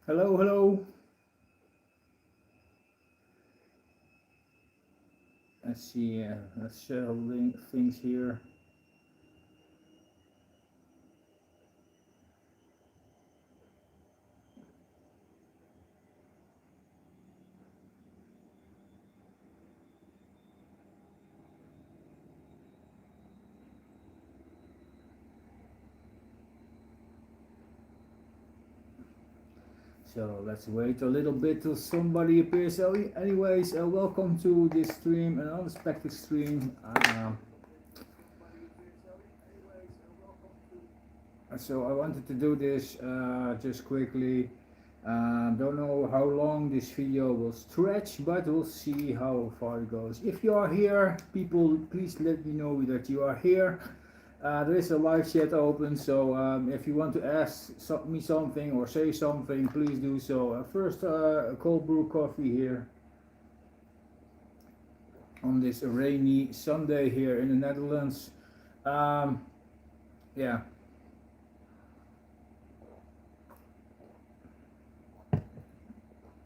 Hello, hello. Let's see. Let's share things here. So let's wait a little bit till somebody appears. So, anyways, welcome to this stream, an unexpected stream. So I wanted to do this just quickly. Don't know how long this video will stretch, but we'll see how far it goes. If you are here, people, please let me know that you are here. There is a live chat open, so if you want to ask me something or say something, please do so. First, a cold brew coffee here on this rainy Sunday here in the Netherlands. Yeah.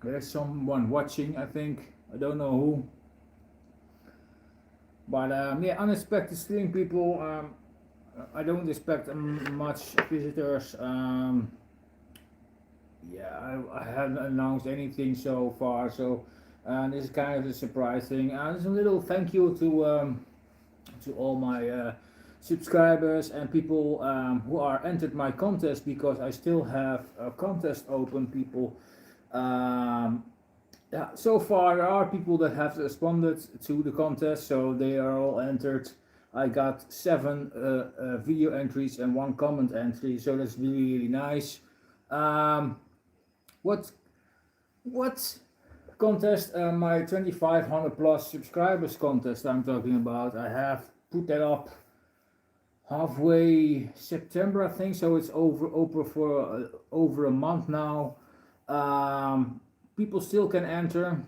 There's someone watching, I think. I don't know who. But yeah, unexpected stream, people. I don't expect much visitors. Yeah, I haven't announced anything so far, so this is kind of a surprise thing. There's a little thank you to all my subscribers and people who are entered my contest, because I still have a contest open, people. Yeah, so far there are people that have responded to the contest, so they are all entered. I got 7 video entries and 1 comment entry, so that's really, really nice. What contest? My 2500 plus subscribers contest I'm talking about. I have put that up halfway September, I think, so it's open for over a month now. People still can enter.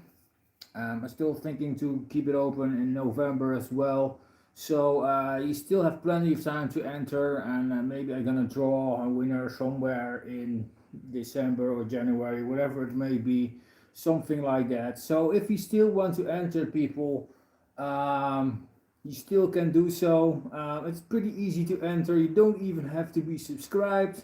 I'm still thinking to keep it open in November as well. So you still have plenty of time to enter, and maybe I'm gonna draw a winner somewhere in December or January, whatever it may be, something like that. So if you still want to enter, people, you still can do so. It's pretty easy to enter. You don't even have to be subscribed,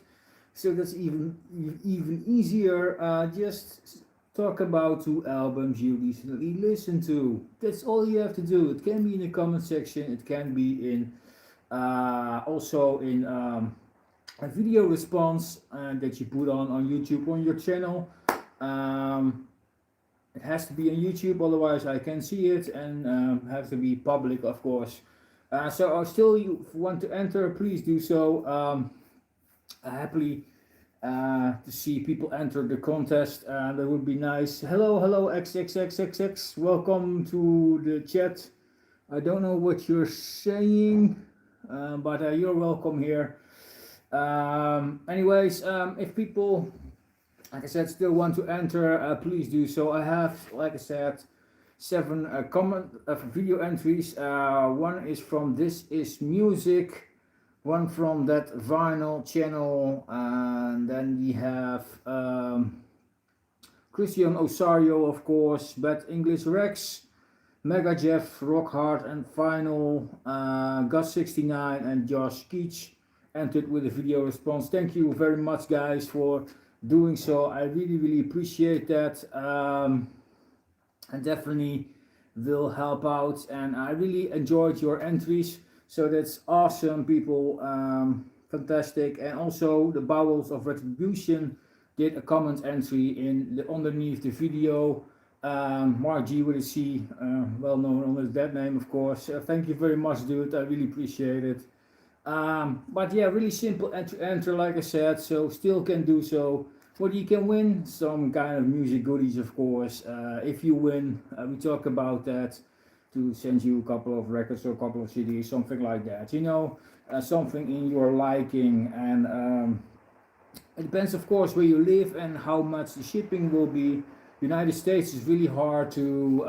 so that's even easier. Just talk about 2 albums you recently listened to. That's all you have to do. It can be in the comment section. It can be in also in a video response that you put on YouTube on your channel. It has to be on YouTube, otherwise I can see it, and have to be public, of course. So still, you want to enter, please do so. Happily to see people enter the contest. That would be nice. Hello, hello, XXXXX. Welcome to the chat. I don't know what you're saying, but you're welcome here. Anyways, if people, like I said, still want to enter, please do so. I have, like I said, 7 video entries. One is from This Is Music, one from That Vinyl channel, and then we have Christian Osario, of course, Bad English Rex, Mega Jeff, Rock Hard and Final, Gus69 and Josh Keach entered with a video response. Thank you very much, guys, for doing so. I really, really appreciate that. And definitely will help out, and I really enjoyed your entries. So that's awesome, people. Fantastic. And also the Bowels of Retribution did a comment entry underneath the video. Mark G with a C, well known under that name, of course. Thank you very much, dude. I really appreciate it. But yeah, really simple to enter, like I said. So still can do so. What you can win? Some kind of music goodies, of course. If you win, we talk about that, to send you a couple of records or a couple of CDs, something like that. You know, something in your liking, and it depends, of course, where you live and how much the shipping will be. United States is really hard to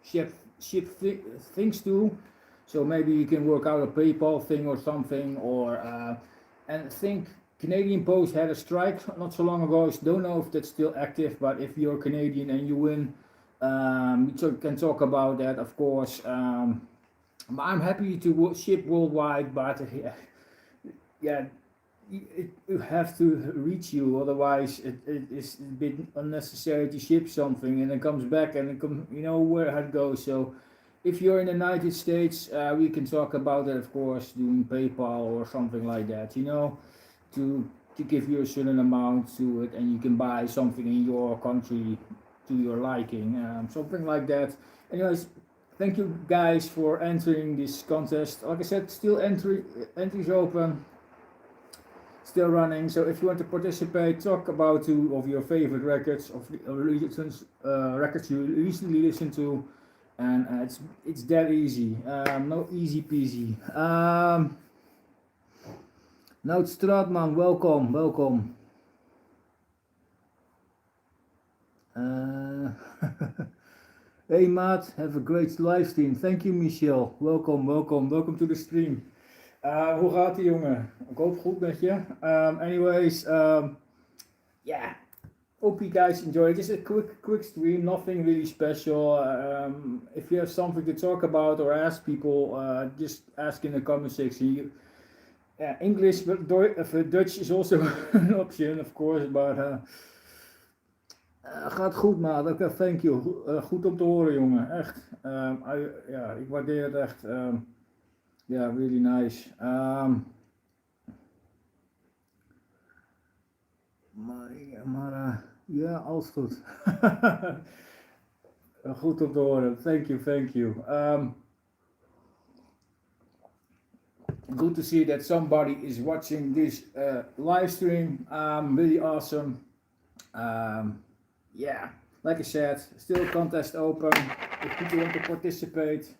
ship things to, so maybe you can work out a PayPal thing or something, or and think Canadian Post had a strike not so long ago. I don't know if that's still active, but if you're Canadian and you win, we can talk about that, of course. I'm happy to ship worldwide, but yeah, it have to reach you, otherwise it is a bit unnecessary to ship something and it comes back and you know where it goes. So if you're in the United States, we can talk about it, of course, doing PayPal or something like that, you know, to give you a certain amount to it, and you can buy something in your country to your liking, something like that. Anyways, thank you guys for entering this contest. Like I said, still entries open, still running. So if you want to participate, talk about 2 of your favorite records of records you recently listened to, and it's that easy. No easy peasy. Nout Straatman, welcome. Hey maat, have a great live stream. Thank you Michel. Welcome to the stream. Hoe gaat ie jongen? Ik hoop goed met je. Anyways, yeah. Hope you guys enjoy it. Just a quick stream, nothing really special. If you have something to talk about or ask people, just ask in the comment section. English, but Dutch is also an option, of course, but gaat goed maat, oké, thank you. Goed om te horen jongen, echt. Ja, ik waardeer het echt. Ja, really nice. Maar ja, alles goed. Goed om te horen, thank you. Good to see that somebody is watching this live stream. Really awesome. Yeah, like I said, still contest open if people want to participate.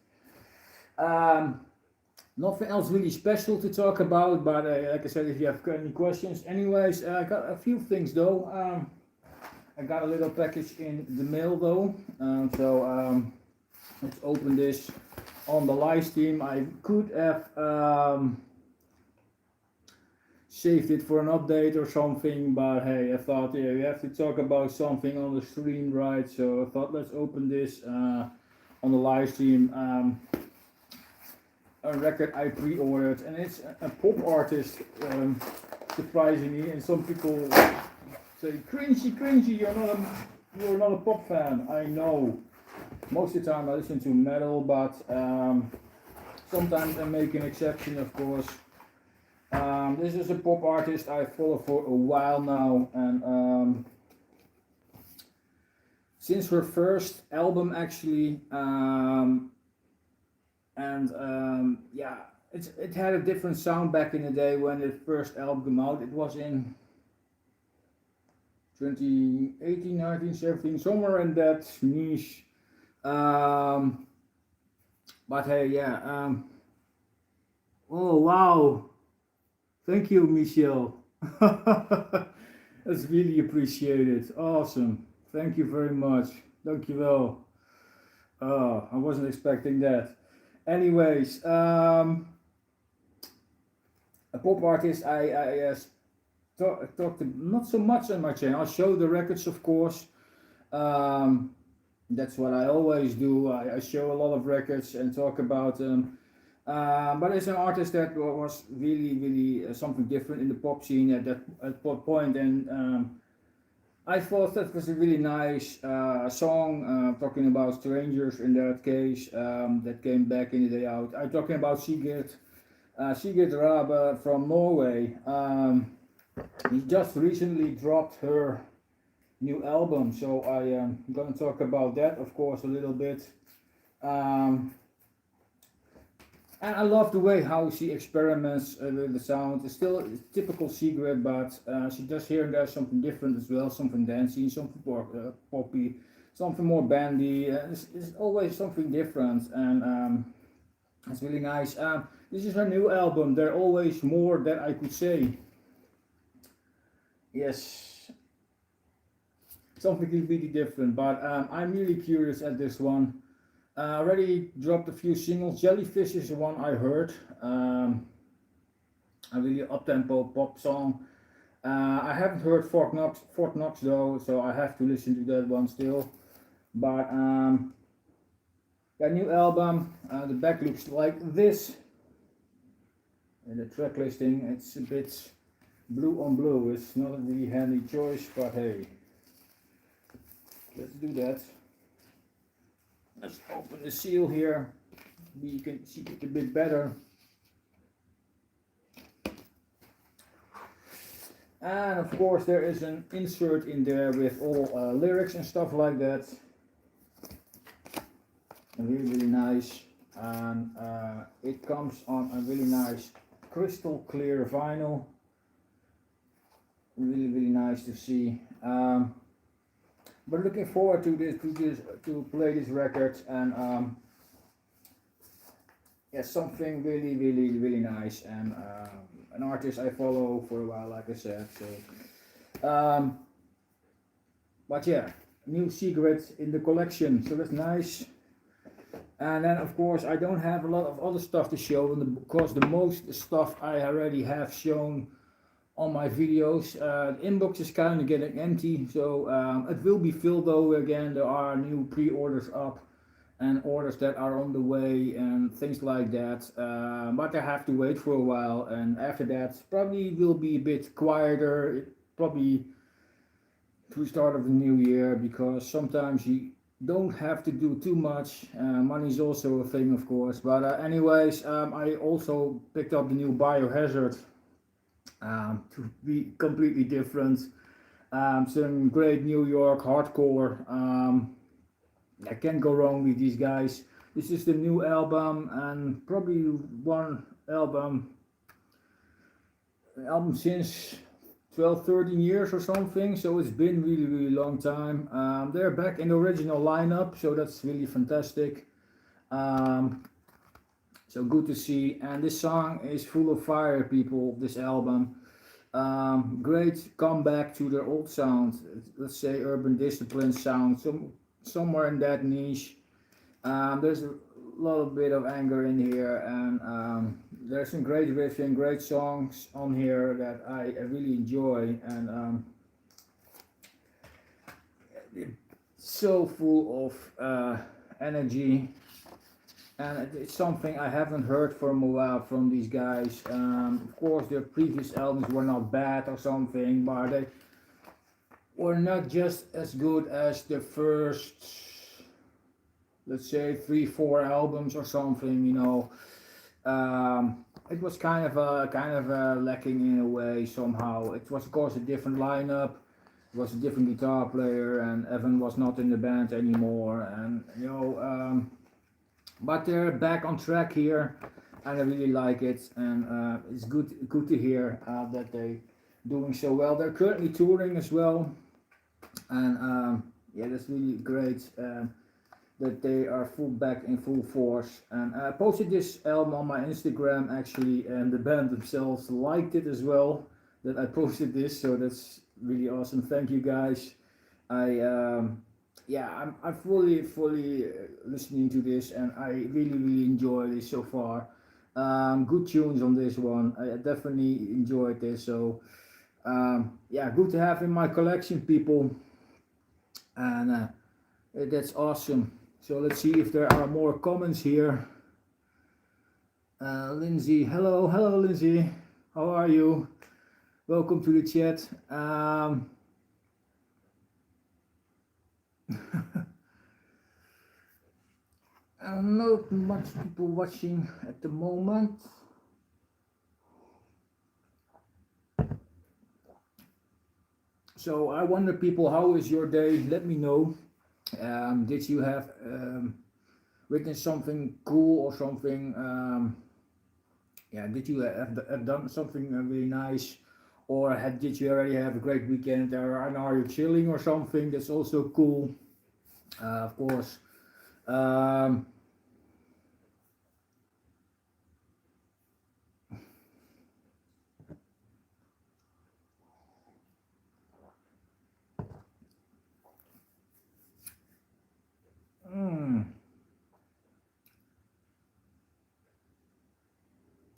Nothing else really special to talk about, but like I said, if you have any questions. Anyways, I got a few things though. I got a little package in the mail though, so let's open this on the live stream. I could have saved it for an update or something, but hey, I thought, yeah, we have to talk about something on the stream, right? So I thought let's open this on the live stream. A record I pre-ordered, and it's a pop artist, surprisingly, and some people say cringy, you're not a pop fan. I know, most of the time I listen to metal, but sometimes I make an exception, of course. This is a pop artist I follow for a while now, and since her first album actually, yeah, it had a different sound back in the day when the first album came out. It was in 2018, 19, 17, somewhere in that niche. But hey, yeah. Oh wow, thank you, Michelle. That's really appreciated. Awesome. Thank you very much. Dankjewel. I wasn't expecting that. Anyways, a pop artist I talked not so much on my channel. I'll show the records, of course. That's what I always do. I show a lot of records and talk about them. But it's an artist that was really something different in the pop scene at that point, and I thought that was a really nice song, talking about strangers in that case, that came back in the day out. I'm talking about Sigrid Rabe from Norway. He just recently dropped her new album, so I am going to talk about that, of course, a little bit. And I love the way how she experiments with the sound. It's still typical Sigrid, but she does here and there something different as well, something dancey, something more poppy, something more bandy. It's always something different, and it's really nice. This is her new album, There Always More That I Could Say. Yes, something completely different, but I'm really curious at this one. I already dropped a few singles. Jellyfish is the one I heard. A really up-tempo pop song. I haven't heard Fort Knox though, so I have to listen to that one still. But the new album, the back looks like this. And the track listing, it's a bit blue on blue. It's not a really handy choice, but hey, let's do that. Let's open the seal here. You can see it a bit better. And of course there is an insert in there with all lyrics and stuff like that. Really nice. And it comes on a really nice crystal clear vinyl. Really nice to see. But looking forward to play this record, and yeah, something really nice, and an artist I follow for a while, like I said. So, but yeah, new Secret in the collection, so that's nice. And then of course I don't have a lot of other stuff to show, because the most stuff I already have shown on my videos. The inbox is kind of getting empty, so it will be filled though again. There are new pre-orders up and orders that are on the way and things like that, but I have to wait for a while, and after that probably will be a bit quieter, probably to the start of the new year, because sometimes you don't have to do too much. Money is also a thing, of course, but anyways, I also picked up the new Biohazard, to be completely different. Some great New York hardcore. I can't go wrong with these guys. This is the new album, and probably one album since 12, 13 years or something. So it's been really long time. They're back in the original lineup, so that's really fantastic. So good to see, and this song is full of fire, people. This album, great comeback to their old sound. Let's say Urban Discipline sound, somewhere in that niche. There's a little bit of anger in here, and there's some great riffs and great songs on here that I really enjoy, and so full of energy. And it's something I haven't heard from a while from these guys. Of course, their previous albums were not bad or something, but they were not just as good as the first, let's say, 3, 4 albums or something. You know, it was kind of lacking in a way somehow. It was of course a different lineup. It was a different guitar player, and Evan was not in the band anymore, and you know. But they're back on track here, and I really like it, and it's good to hear that they doing so well. They're currently touring as well, and yeah, that's really great that they are back in full force. And I posted this album on my Instagram actually, and the band themselves liked it as well, that I posted this, so that's really awesome. Thank you guys. I yeah, I'm fully listening to this, and I really enjoy this so far. Good tunes on this one. I definitely enjoyed this. So yeah, good to have in my collection, people, and that's awesome. So let's see if there are more comments here. Lindsay, hello Lindsay, how are you? Welcome to the chat. Not much people watching at the moment. So I wonder, people, how is your day? Let me know. Did you have witnessed something cool or something? Yeah, did you have done something really nice, or did you already have a great weekend, or are you chilling or something? That's also cool, of course.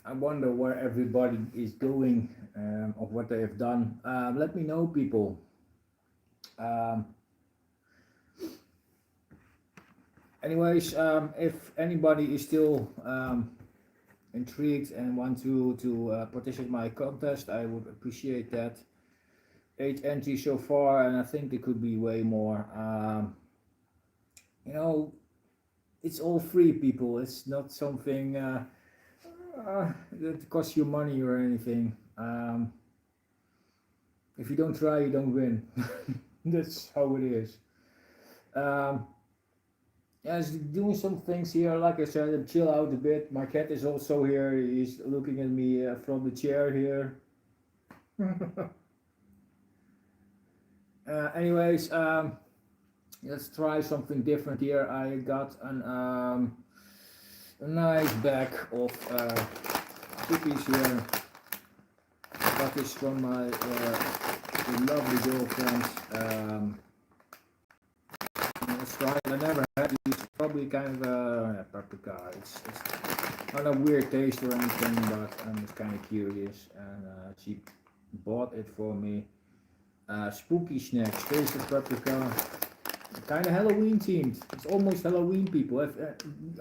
I wonder where everybody is going of what they have done. Let me know, people. Um, anyways, if anybody is still intrigued and want to participate in my contest, I would appreciate that. 8 entries so far, and I think there could be way more. You know, it's all free, people. It's not something that costs you money or anything. If you don't try, you don't win. That's how it is. Yes, doing some things here. Like I said, I'm chill out a bit. My cat is also here. He's looking at me from the chair here. Anyways, let's try something different here. I got a nice bag of cookies here. I got this from my lovely girlfriend. Let's try it. I never had these. Probably kind of paprika. It's not a weird taste or anything, but I'm just kind of curious. And she bought it for me. Spooky snacks, taste of paprika. Kind of Halloween themed. It's almost Halloween, people.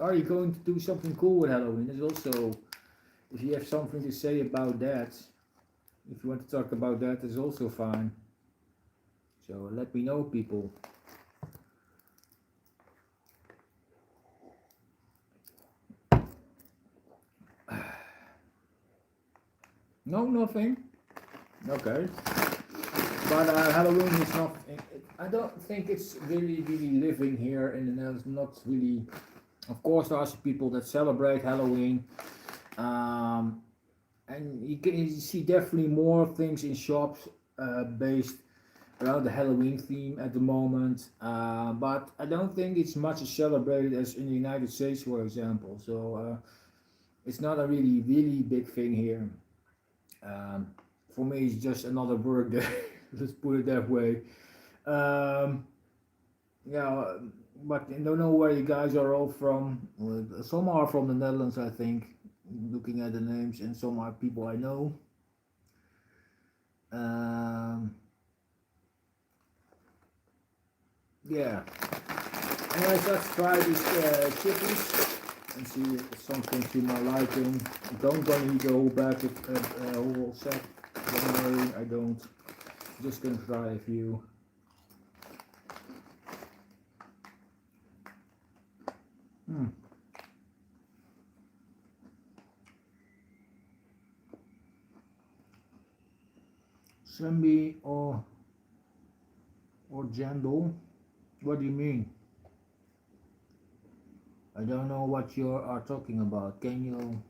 Are you going to do something cool with Halloween? There's also, if you have something to say about that, if you want to talk about that, it's also fine. So let me know, people. No, nothing. Okay. But Halloween is not. I don't think it's really living here in the Netherlands. Not really. Of course, there are some people that celebrate Halloween, and you see definitely more things in shops based around the Halloween theme at the moment. But I don't think it's much as celebrated as in the United States, for example. So it's not a really big thing here. For me, it's just another work day. Let's put it that way. Yeah, but I don't know where you guys are all from. Well, some are from the Netherlands, I think, looking at the names, and some are people I know. Yeah. Anyways, let's try these chippies and see if it's something to my liking. Don't gonna eat the whole bag of whole set. Don't worry, I don't. Just gonna try a few. Sembi or Jandal? What do you mean? I don't know what you are talking about. Can you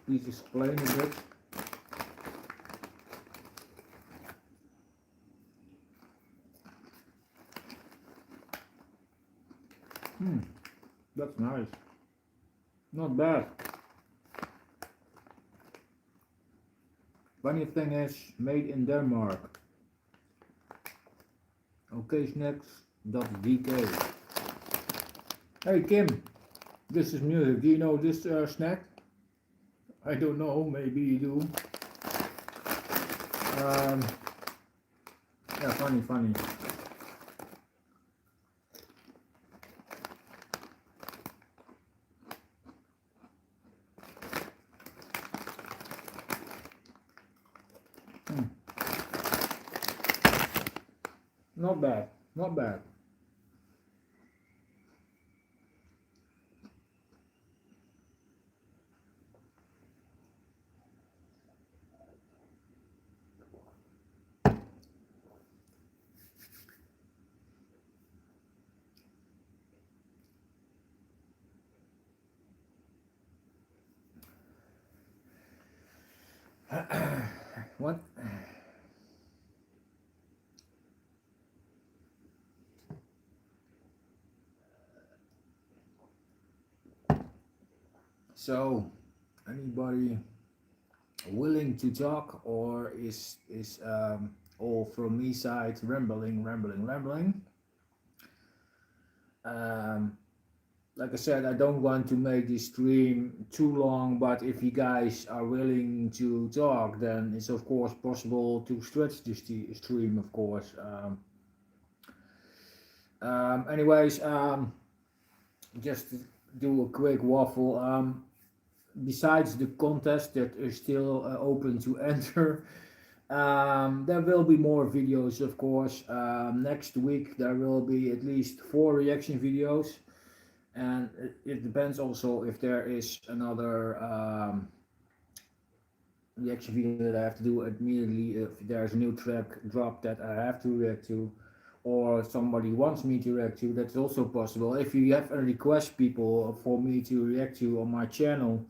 please explain a bit? That's nice. Not bad. Funny thing is, made in Denmark. Okay, snacks.dk. Hey Kim, this is music. Do you know this snack? I don't know, maybe you do. Yeah, funny. Not bad, not bad. What? So, anybody willing to talk, or is all from me side rambling? like I said, I don't want to make this stream too long, but if you guys are willing to talk, then it's of course possible to stretch this stream, of course. Anyways, just to do a quick waffle. Besides the contest that is still open to enter, there will be more videos, of course. Next week there will be at least 4 reaction videos, and it depends also if there is another reaction video that I have to do immediately if there's a new track drop that I have to react to, or somebody wants me to react to. That's also possible. If you have a request, people, for me to react to on my channel,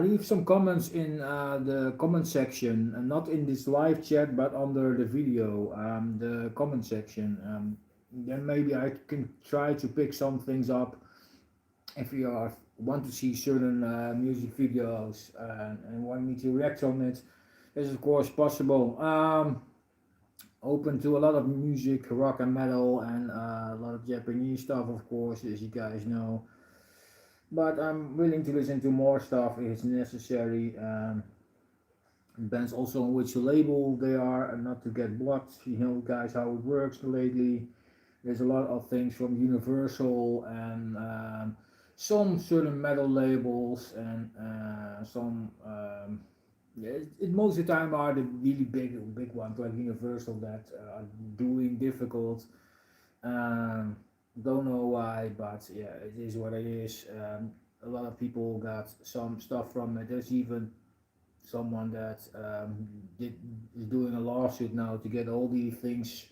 leave some comments in the comment section, not in this live chat, but under the video, the comment section. Then maybe I can try to pick some things up if you want to see certain music videos and want me to react on it. It's of course possible. Open to a lot of music, rock and metal, and a lot of Japanese stuff, of course, as you guys know. But I'm willing to listen to more stuff if it's necessary. Depends also on which label they are, and not to get blocked. You know, guys, how it works lately. There's a lot of things from Universal and some certain metal labels and some. Yeah, most of the time are the really big ones like Universal that are doing difficult. Um, don't know why, but yeah, it is what it is. A lot of people got some stuff from it. There's even someone that is doing a lawsuit now to get all these things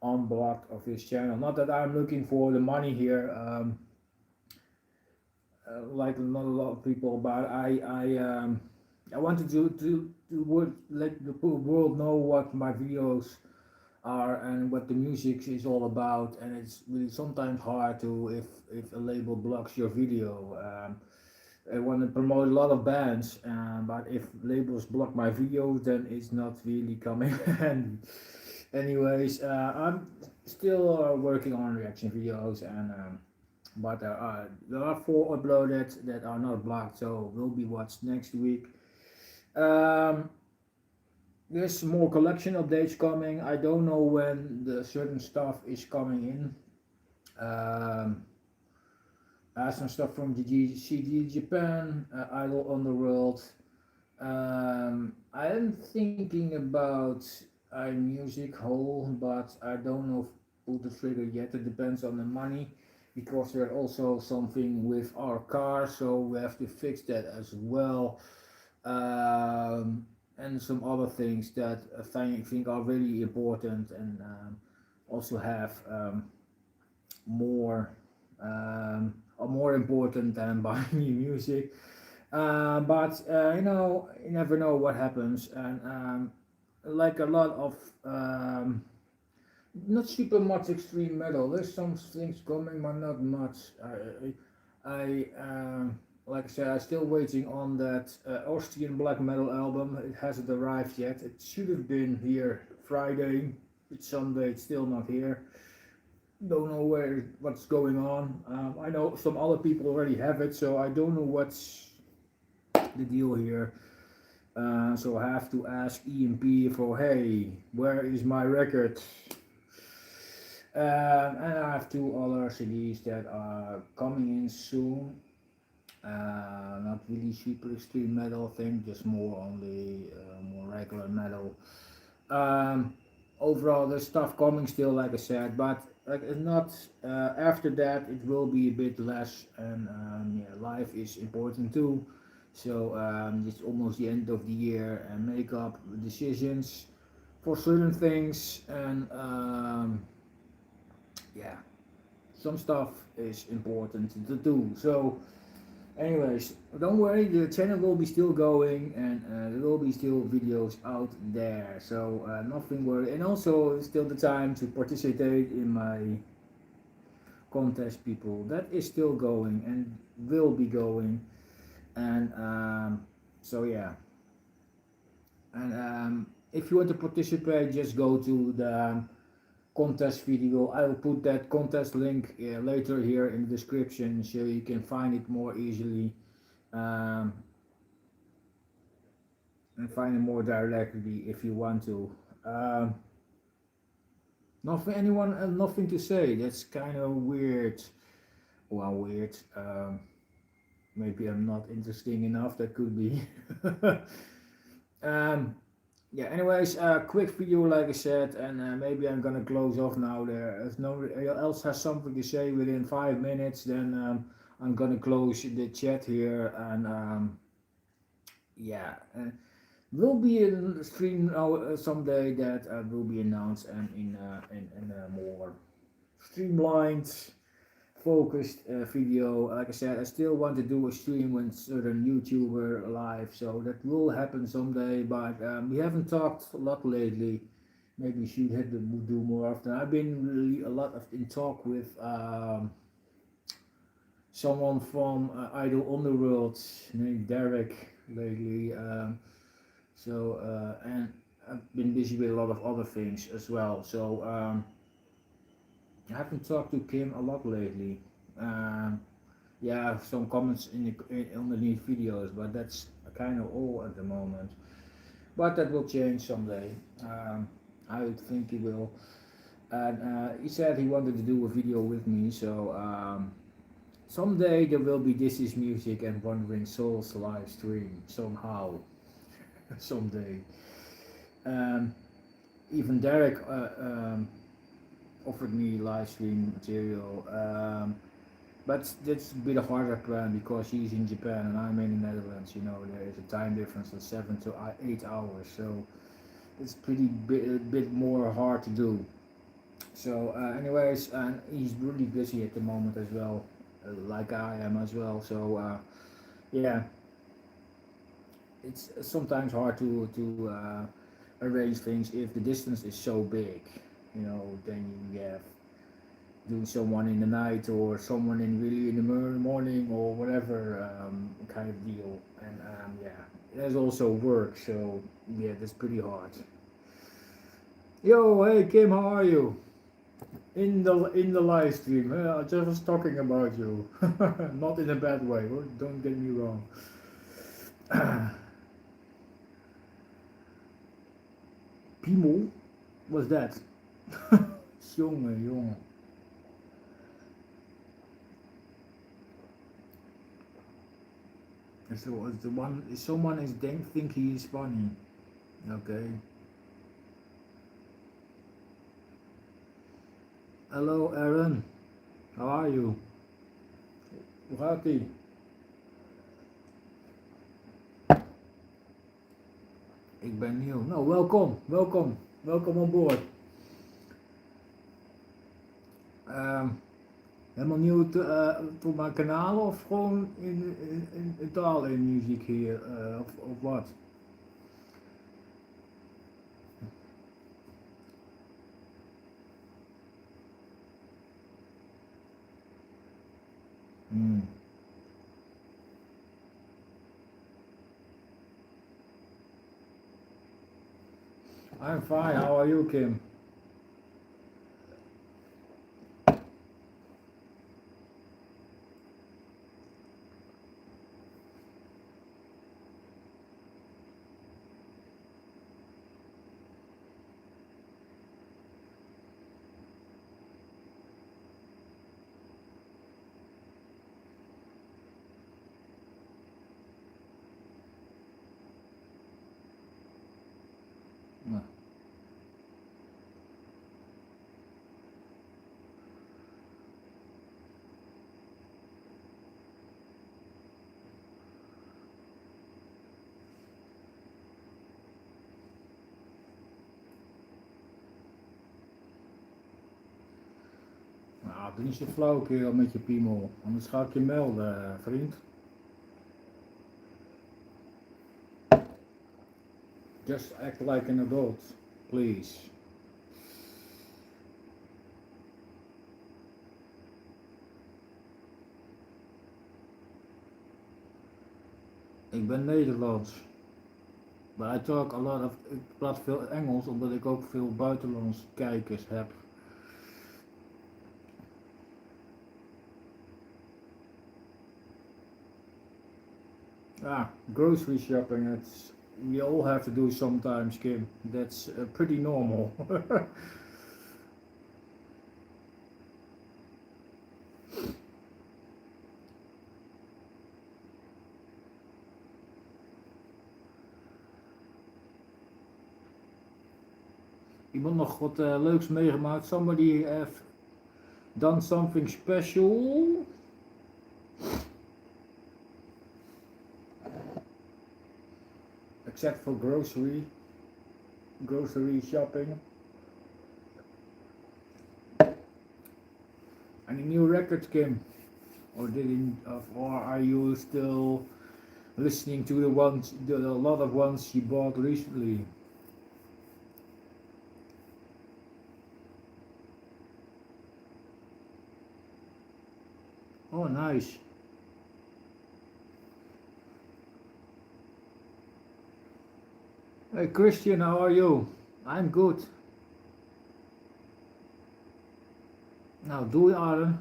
unblocked of his channel. Not that I'm looking for the money here, like not a lot of people, but I wanted to let the world know what my videos are and what the music is all about. And it's really sometimes hard to if a label blocks your video. I want to promote a lot of bands, but if labels block my videos, then it's not really coming. And anyways, I'm still working on reaction videos, and but there are 4 uploaded that are not blocked, so will be watched next week. Um, there's more collection updates coming. I don't know when the certain stuff is coming in. Some stuff from CD Japan, Idol Underworld. I am thinking about iMusic Whole, but I don't know if pull the trigger yet. It depends on the money, because there's also something with our car, so we have to fix that as well. And some other things that I think are really important, and also have more are more important than buying new music. But you never know what happens, and like a lot of not super much extreme metal. There's some things coming, but not much. Like I said, I'm still waiting on that Austrian black metal album. It hasn't arrived yet. It should have been here Friday. It's Sunday. It's still not here. Don't know what's going on. I know some other people already have it, so I don't know what's the deal here. So I have to ask EMP for, hey, where is my record? And I have 2 other CDs that are coming in soon. Not really super extreme metal thing, just more on the more regular metal. Overall, there's stuff coming still, like I said, but like it's not. After that, it will be a bit less, and yeah, life is important too. So it's almost the end of the year, and make up decisions for certain things, and yeah, some stuff is important to do. So anyways, don't worry, the channel will be still going, and there will be still videos out there, so nothing worry. And also it's still the time to participate in my contest, people. That is still going and will be going. And so yeah, and if you want to participate, just go to the contest video. I will put that contest link later here in the description so you can find it more easily and find it more directly if you want to. Nothing to say. That's kind of weird. Well, weird. Maybe I'm not interesting enough. That could be. um, yeah. Anyways, quick video, like I said, and maybe I'm gonna close off now. There, if no one else has something to say within 5 minutes, then I'm gonna close the chat here, and yeah. Will be a stream now someday that will be announced and in a more streamlined, focused video. Like I said, I still want to do a stream with certain YouTuber live, so that will happen someday. But we haven't talked a lot lately. Maybe we should have to do more often. I've been really a lot of in talk with someone from Idol Underworld named Derek lately. And I've been busy with a lot of other things as well. So I haven't talked to Kim a lot lately. Yeah, some comments underneath videos, but that's kind of all at the moment. But that will change someday. I would think he will. And he said he wanted to do a video with me, so someday there will be This Is Music and Wandering Souls live stream somehow. Someday. Even Derek offered me live stream material, but that's a bit harder plan because he's in Japan and I'm in the Netherlands. You know, there is a time difference of 7 to 8 hours, so it's a bit more hard to do. So, anyways, and he's really busy at the moment as well, like I am as well. So, yeah. It's sometimes hard to arrange things if the distance is so big. You know, then you have doing someone in the night or someone in really in the morning or whatever kind of deal. And yeah, there's also work. So yeah, that's pretty hard. Yo, hey Kim, how are you? In the live stream, I just was talking about you, not in a bad way. Don't get me wrong. Piemel? What's that? Jongen, jongen. So it's the one. Someone is think he is funny. Okay. Hello, Aaron. How are you? Hoe gaat ie? Ik ben nieuw. Nou, welkom on board. Helemaal nieuw voor mijn kanaal of gewoon in taal in muziek hier of wat? I'm fine. How are you, Kim? Nou. Nou, doe niet zo flauw kerel met je piemel, anders ga ik je melden, vriend. Just act like an adult, please. Ik ben Nederlands. But I talk a lot of, ik praat veel Engels omdat ik ook veel buitenlandse kijkers heb. Grocery shopping. It's we all have to do sometimes, Kim. That's pretty normal. Iemand nog wat leuks meegemaakt? Somebody have done something special? Except for grocery shopping. Any new records, Kim? Or are you still listening to a lot of ones you bought recently? Oh, nice. Hey Christian, how are you? I'm good. Nou, doei Aaron.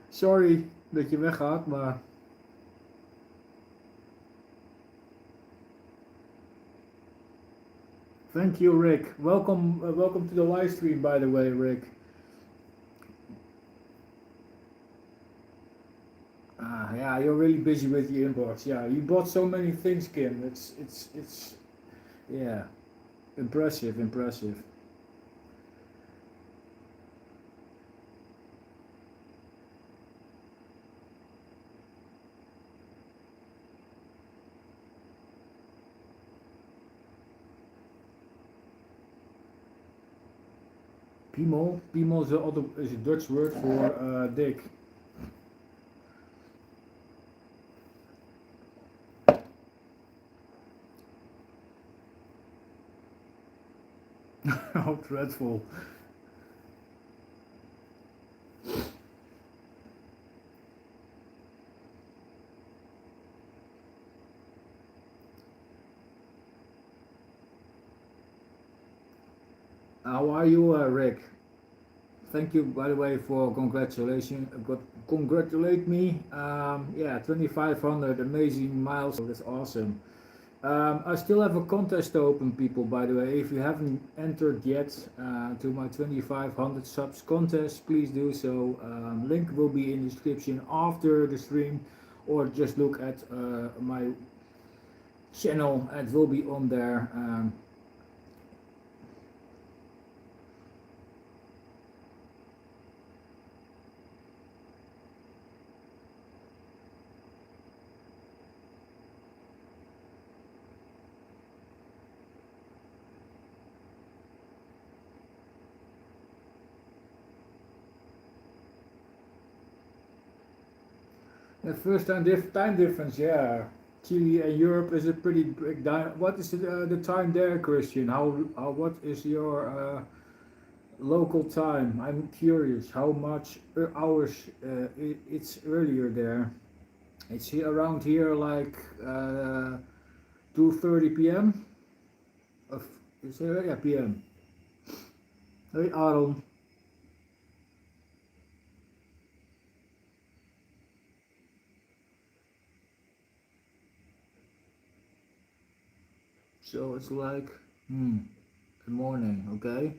Sorry dat je weggaat, maar... Thank you, Rick. Welcome to the live stream, by the way, Rick. Yeah, you're really busy with your inbox. Yeah, you bought so many things, Kim. It's yeah, impressive. Piemel is a Dutch word for dick. How dreadful. How are you, Rick? Thank you, by the way, for congratulate me. Yeah, 2,500 amazing milestone. That's awesome. I still have a contest open, people, by the way. If you haven't entered yet to my 2,500 subs contest, please do so. Link will be in the description after the stream, or just look at my channel. It will be on there. The first time difference, yeah. Chile and Europe is a pretty big. What is the time there, Christian? What is your local time? I'm curious. How much hours it's earlier there? It's here around here like 2:30 p.m. Of is it yeah p.m. Hey Aaron. So it's like good morning, okay?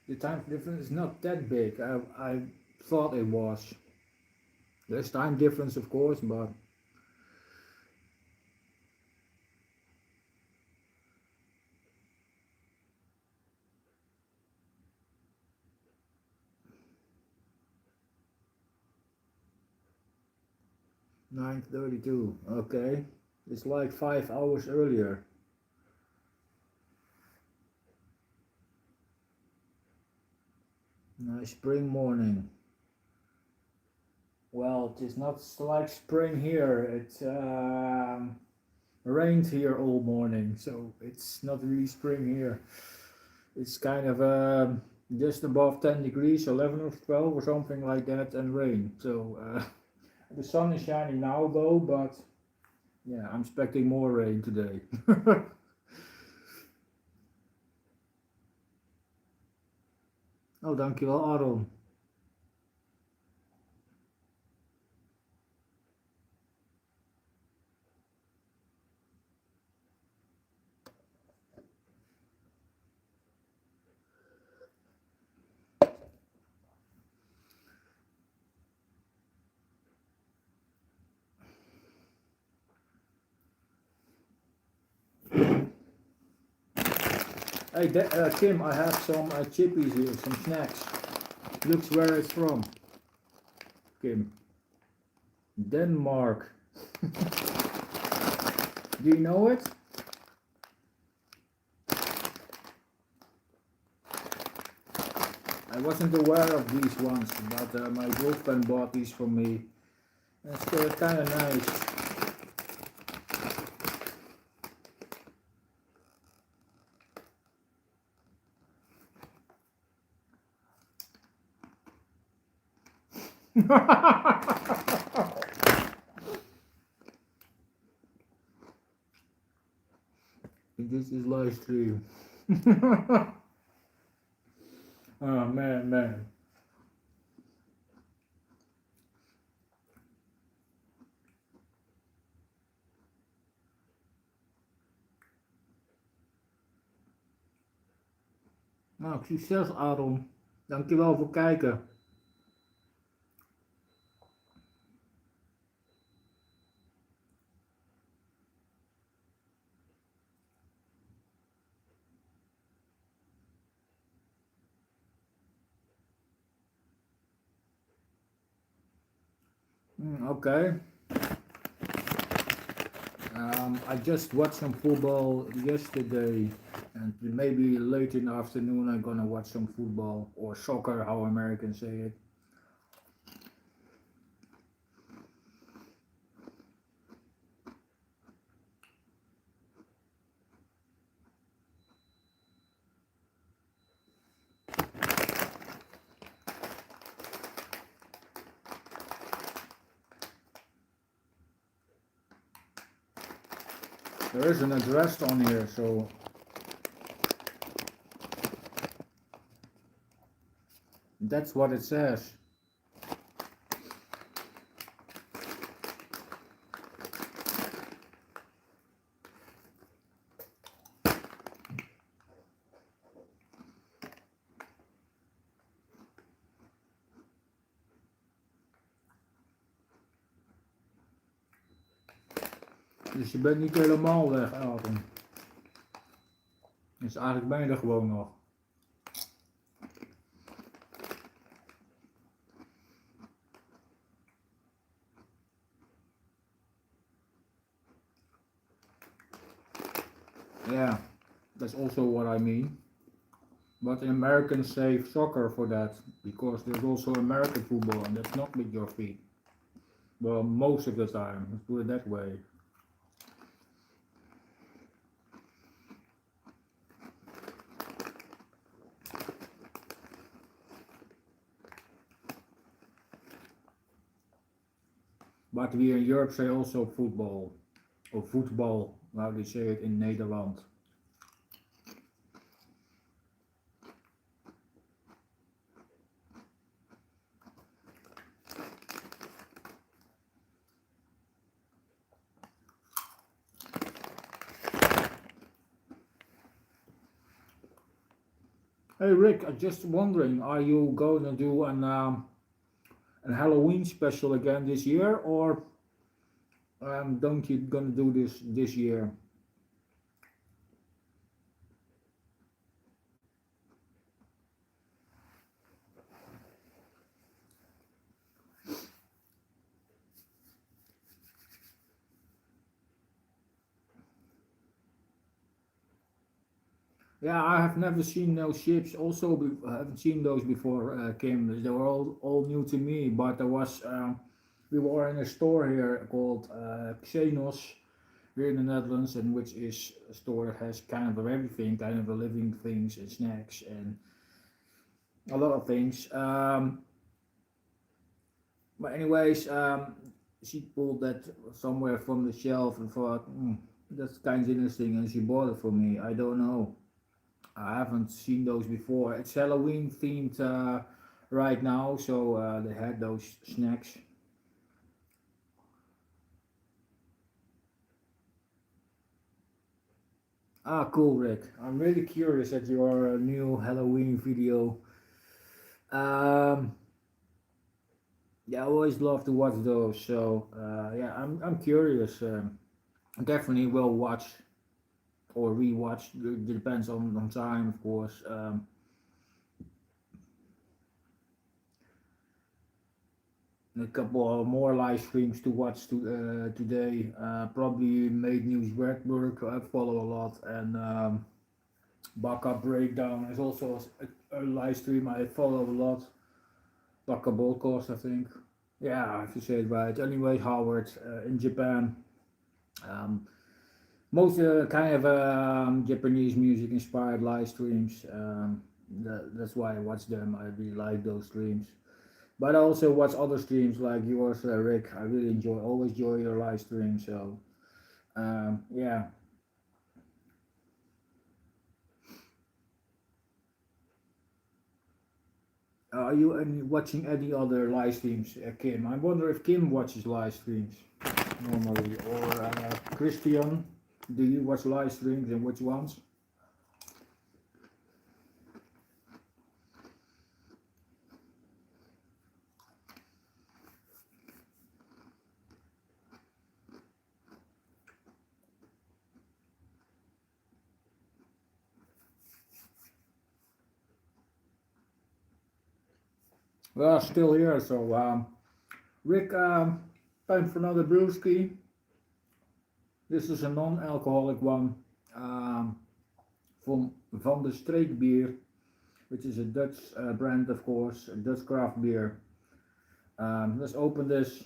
The time difference is not that big. I thought it was. There's time difference, of course, but (9:32). Okay, it's like 5 hours earlier. Nice spring morning. Well, it is not like spring here. It rained here all morning, so it's not really spring here. It's kind of just above 10 degrees, 11 or 12 or something like that, and rain. So the sun is shining now though, but yeah, I'm expecting more rain today. Oh, dankjewel Aaron. Hey, Kim, I have some chippies here, some snacks. Looks where it's from, Kim. Denmark. Do you know it? I wasn't aware of these ones, but my girlfriend bought these for me. It's kind of nice. This is live stream. Oh man. Nou, succes Aaron. Dankjewel voor kijken. Okay. I just watched some football yesterday, and maybe late in the afternoon I'm gonna watch some football or soccer, how Americans say it. There is an address on here, so that's what it says. Dus je bent niet helemaal weg, Aaron. Dus eigenlijk ben je er gewoon nog. Yeah, that's also what I mean. But Americans say soccer for that, because there's also American football, and that's not with your feet. Well, most of the time, let's put it that way. But we in Europe say also football, or football, how they say it in Nederland. Hey Rick, I'm just wondering, are you going to do an Halloween special again this year, or don't you gonna do this year? Yeah, I have never seen those ships. Also, I haven't seen those before, Kim. They were all new to me. But there was, we were in a store here called Xenos here in the Netherlands, and which is a store that has kind of everything, kind of the living things and snacks and a lot of things. But anyways, she pulled that somewhere from the shelf and thought, that's kind of interesting, and she bought it for me. I don't know. I haven't seen those before. It's Halloween themed right now, so they had those snacks. Ah, cool, Rick. I'm really curious at your new Halloween video. Um, yeah, I always love to watch those. So yeah, I'm curious. Definitely will watch or rewatch. It depends on time, of course. A couple more live streams to watch today. Probably Made News Redberg I follow a lot, and Baka Breakdown is also a live stream I follow a lot. Baka Broadcast, I think. Yeah, I have to say it right. Anyway, Howard in Japan. Um, most kind of Japanese music inspired live streams. That's why I watch them. I really like those streams. But I also watch other streams like yours, Rick. I really always enjoy your live stream. So yeah. Are you watching any other live streams, Kim? I wonder if Kim watches live streams normally, or Christian. Do you watch live streams and which ones? Well, still here. So Rick, time for another brewski. This is a non-alcoholic one from Van de Streek Beer, which is a Dutch brand, of course, a Dutch craft beer. Let's open this.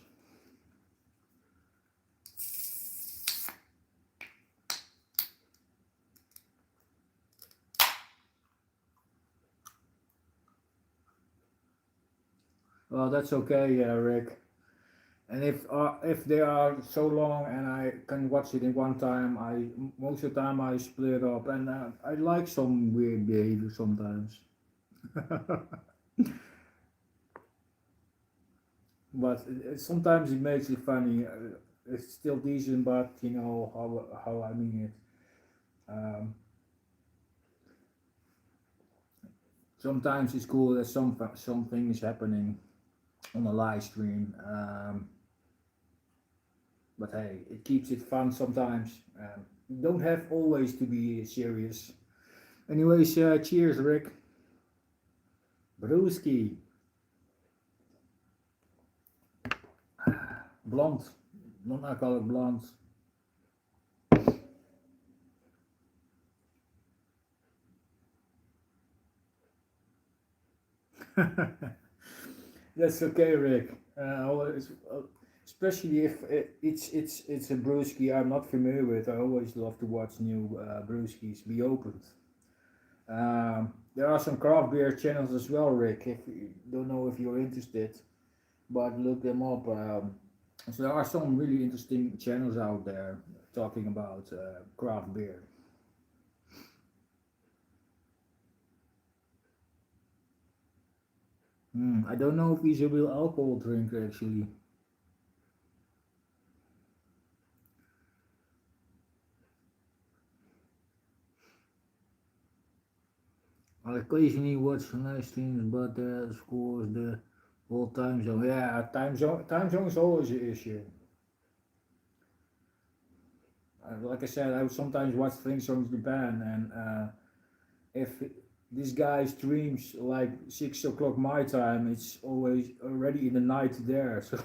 Well, that's okay, Rick. And if they are so long and I can watch it in one time, I most of the time I split it up, and I like some weird behavior sometimes. But sometimes it makes it funny. It's still decent, but you know how I mean it. Um, Sometimes it's cool that something is happening on a live stream. But hey, it keeps it fun sometimes. Don't have always to be serious. Anyways, cheers, Rick. Brewski. Blond. Non-alcoholic blonde. That's okay, Rick. Especially if it's a brewski I'm not familiar with. I always love to watch new brewskis be opened. There are some craft beer channels as well, Rick. If you don't know if you're interested, but look them up. So there are some really interesting channels out there talking about craft beer. I don't know if he's a real alcohol drinker actually. I occasionally watch live streams, but of course the whole time zone. Yeah, time zone is always an issue. Like I said, I would sometimes watch things from Japan, and if this guy streams like 6 o'clock my time, it's always already in the night there. So,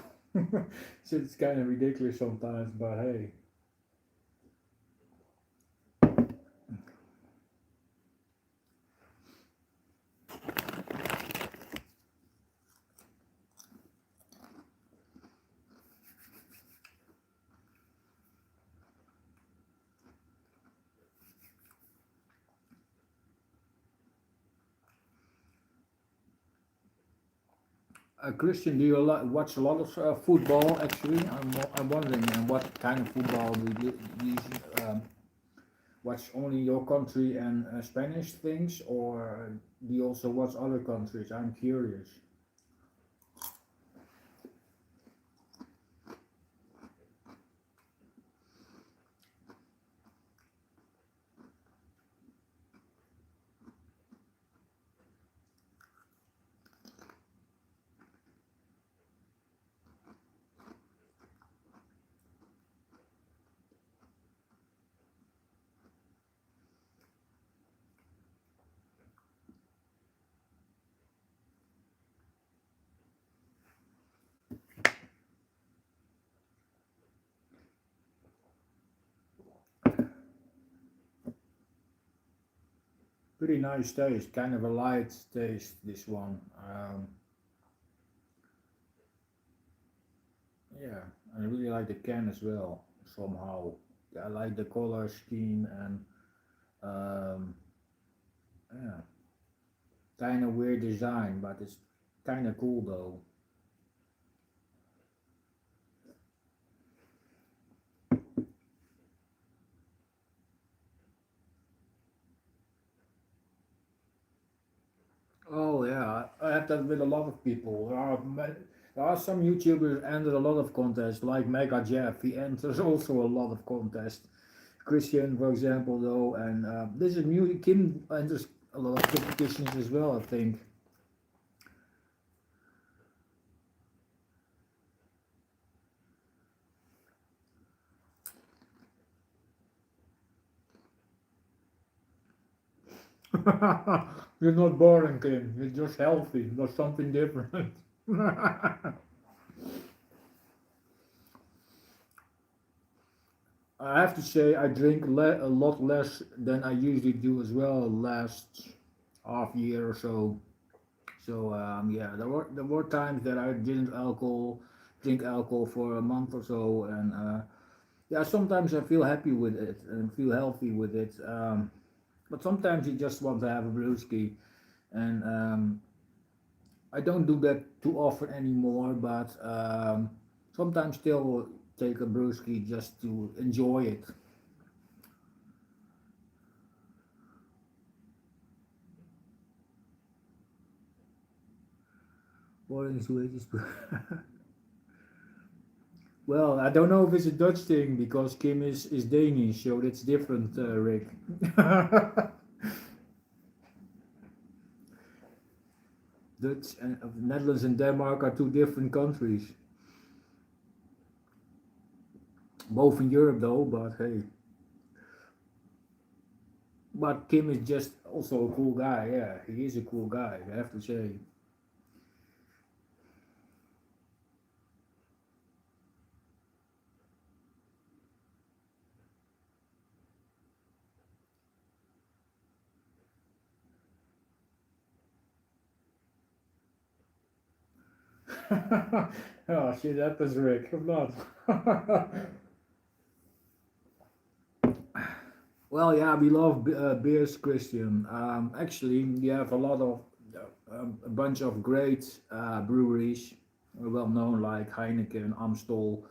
so it's kind of ridiculous sometimes. But hey, Christian, do you watch a lot of football? Actually, I'm wondering what kind of football do you watch only your country and Spanish things, or do you also watch other countries? I'm curious. Pretty nice taste, kind of a light taste, this one. Yeah, I really like the can as well, somehow. I like the color scheme and um, yeah, kind of weird design, but it's kind of cool though. Oh yeah, I have that with a lot of people. There are some YouTubers enter a lot of contests, like Mega Jeff. He enters also a lot of contests. Christian, for example, though, and this is new. Kim enters a lot of competitions as well, I think. You're not boring, Kim. You're just healthy. That's something different. I have to say, I drink a lot less than I usually do as well. Last half year or so. So yeah, there were times that I didn't drink alcohol for a month or so, and yeah, sometimes I feel happy with it and feel healthy with it. But sometimes you just want to have a brewski, and I don't do that too often anymore. But sometimes still take a brewski just to enjoy it. What is Swedish? Well, I don't know if it's a Dutch thing because Kim is Danish, so that's different, Rick. Dutch and Netherlands and Denmark are two different countries, both in Europe though. But hey, but Kim is just also a cool guy. Yeah, he is a cool guy. I have to say. Oh shit, happens, Rick. I'm not. Well, yeah, we love beers, Christian. Actually, we have a lot of a bunch of great breweries, well known like Heineken, Amstel.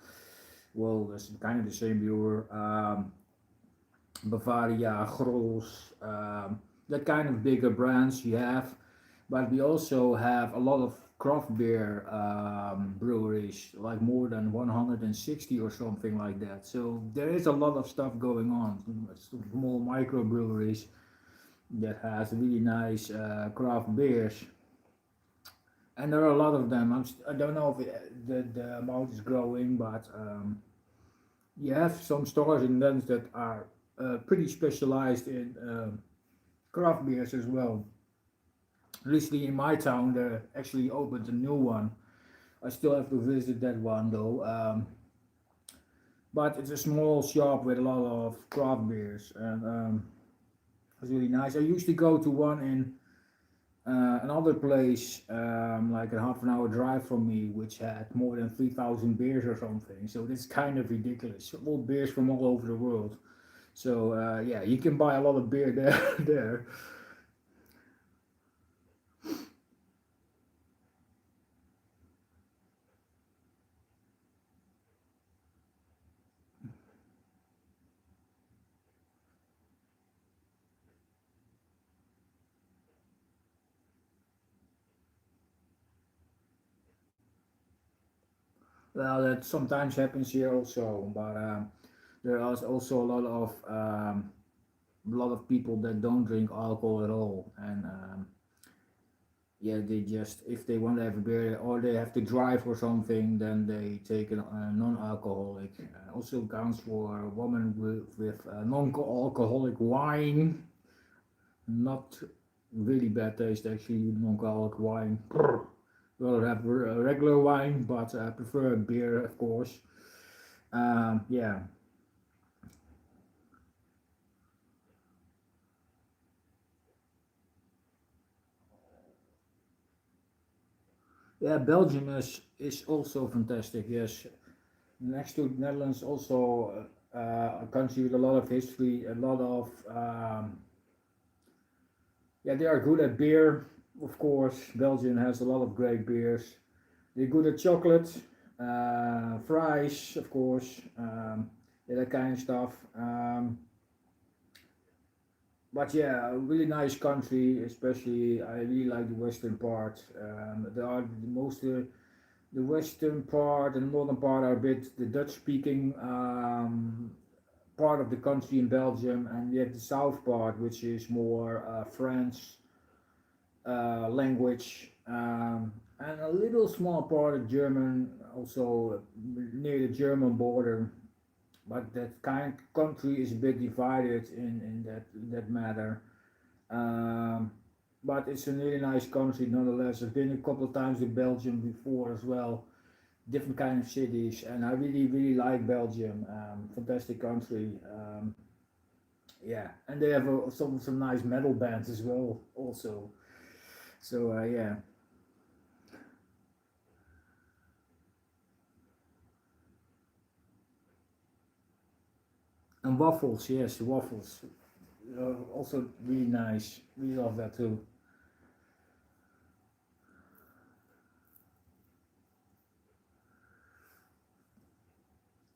Well, that's kind of the same brewer. Bavaria, Grolsch, that kind of bigger brands you have. But we also have a lot of craft beer breweries, like more than 160 or something like that. So there is a lot of stuff going on. Small microbreweries that has really nice craft beers, and there are a lot of them. I don't know if the amount is growing, but you have some stores in Lens that are pretty specialized in craft beers as well. Recently in my town, they actually opened a new one. I still have to visit that one though. But it's a small shop with a lot of craft beers, and it's really nice. I used to go to one in another place, like a half an hour drive from me, which had more than 3,000 beers or something. So it's kind of ridiculous. All beers from all over the world. So yeah, you can buy a lot of beer there. there. Well, that sometimes happens here also, but there are also a lot of people that don't drink alcohol at all, and yeah, they just if they want to have a beer or they have to drive or something, then they take a non-alcoholic. Also counts for a woman with non-alcoholic wine. Not really bad taste actually, non-alcoholic wine. Well, have regular wine, but I prefer beer, of course. Yeah, yeah. Belgium is also fantastic. Yes, next to Netherlands, also a country with a lot of history, a lot of yeah. They are good at beer, of course. Belgium has a lot of great beers. They're good at chocolate, fries, of course, yeah, that kind of stuff. But yeah, a really nice country, especially I really like the western part. There are the western part and northern part are a bit the Dutch speaking part of the country in Belgium, and yet the south part, which is more French language, and a little small part of German, also near the German border. But that kind country is a bit divided in that matter. Um, but it's a really nice country nonetheless. I've been a couple of times to Belgium before as well, different kind of cities, and I really like Belgium. Fantastic country. Yeah, and they have some nice metal bands as well, also. So yeah, and waffles, yes, waffles, also really nice. We love that too.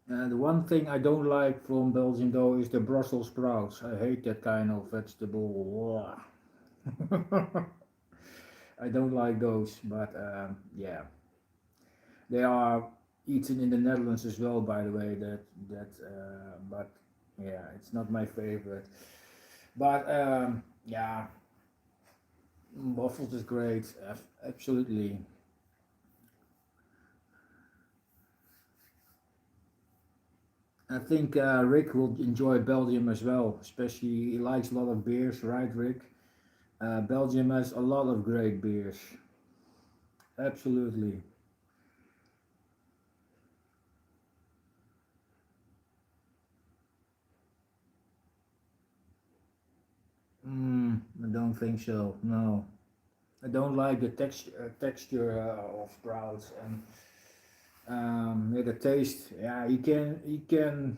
The one thing I don't like from Belgium though is the Brussels sprouts. I hate that kind of vegetable. I don't like those, but yeah, they are eaten in the Netherlands as well. By the way, but yeah, it's not my favorite. But yeah, waffles is great, absolutely. I think Rick will enjoy Belgium as well, especially he likes a lot of beers, right, Rick? Belgium has a lot of great beers, absolutely. I don't think so. No, I don't like the texture of sprouts and yeah, the taste. Yeah, you can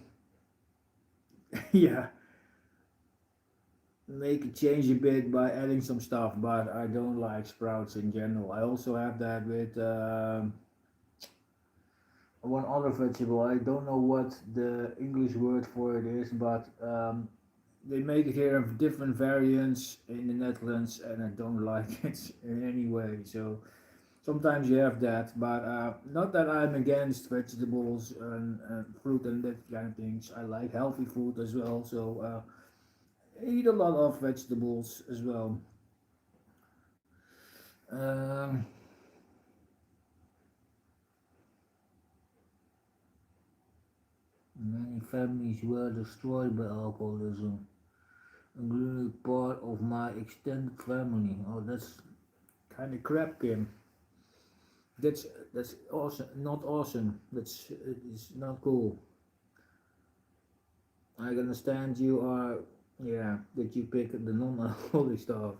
yeah make it change a bit by adding some stuff, but I don't like sprouts in general. I also have that with one other vegetable. I don't know what the English word for it is, but they make it here of different variants in the Netherlands, and I don't like it in any way. So sometimes you have that, but not that I'm against vegetables and fruit and that kind of things. I like healthy food as well, so I eat a lot of vegetables as well. Um, Many families were destroyed by alcoholism, including part of my extended family. Oh, that's kind of crap, Kim. That's that's awesome. Not awesome. It's not cool. I understand you are, yeah, that you pick the non-alcoholic stuff.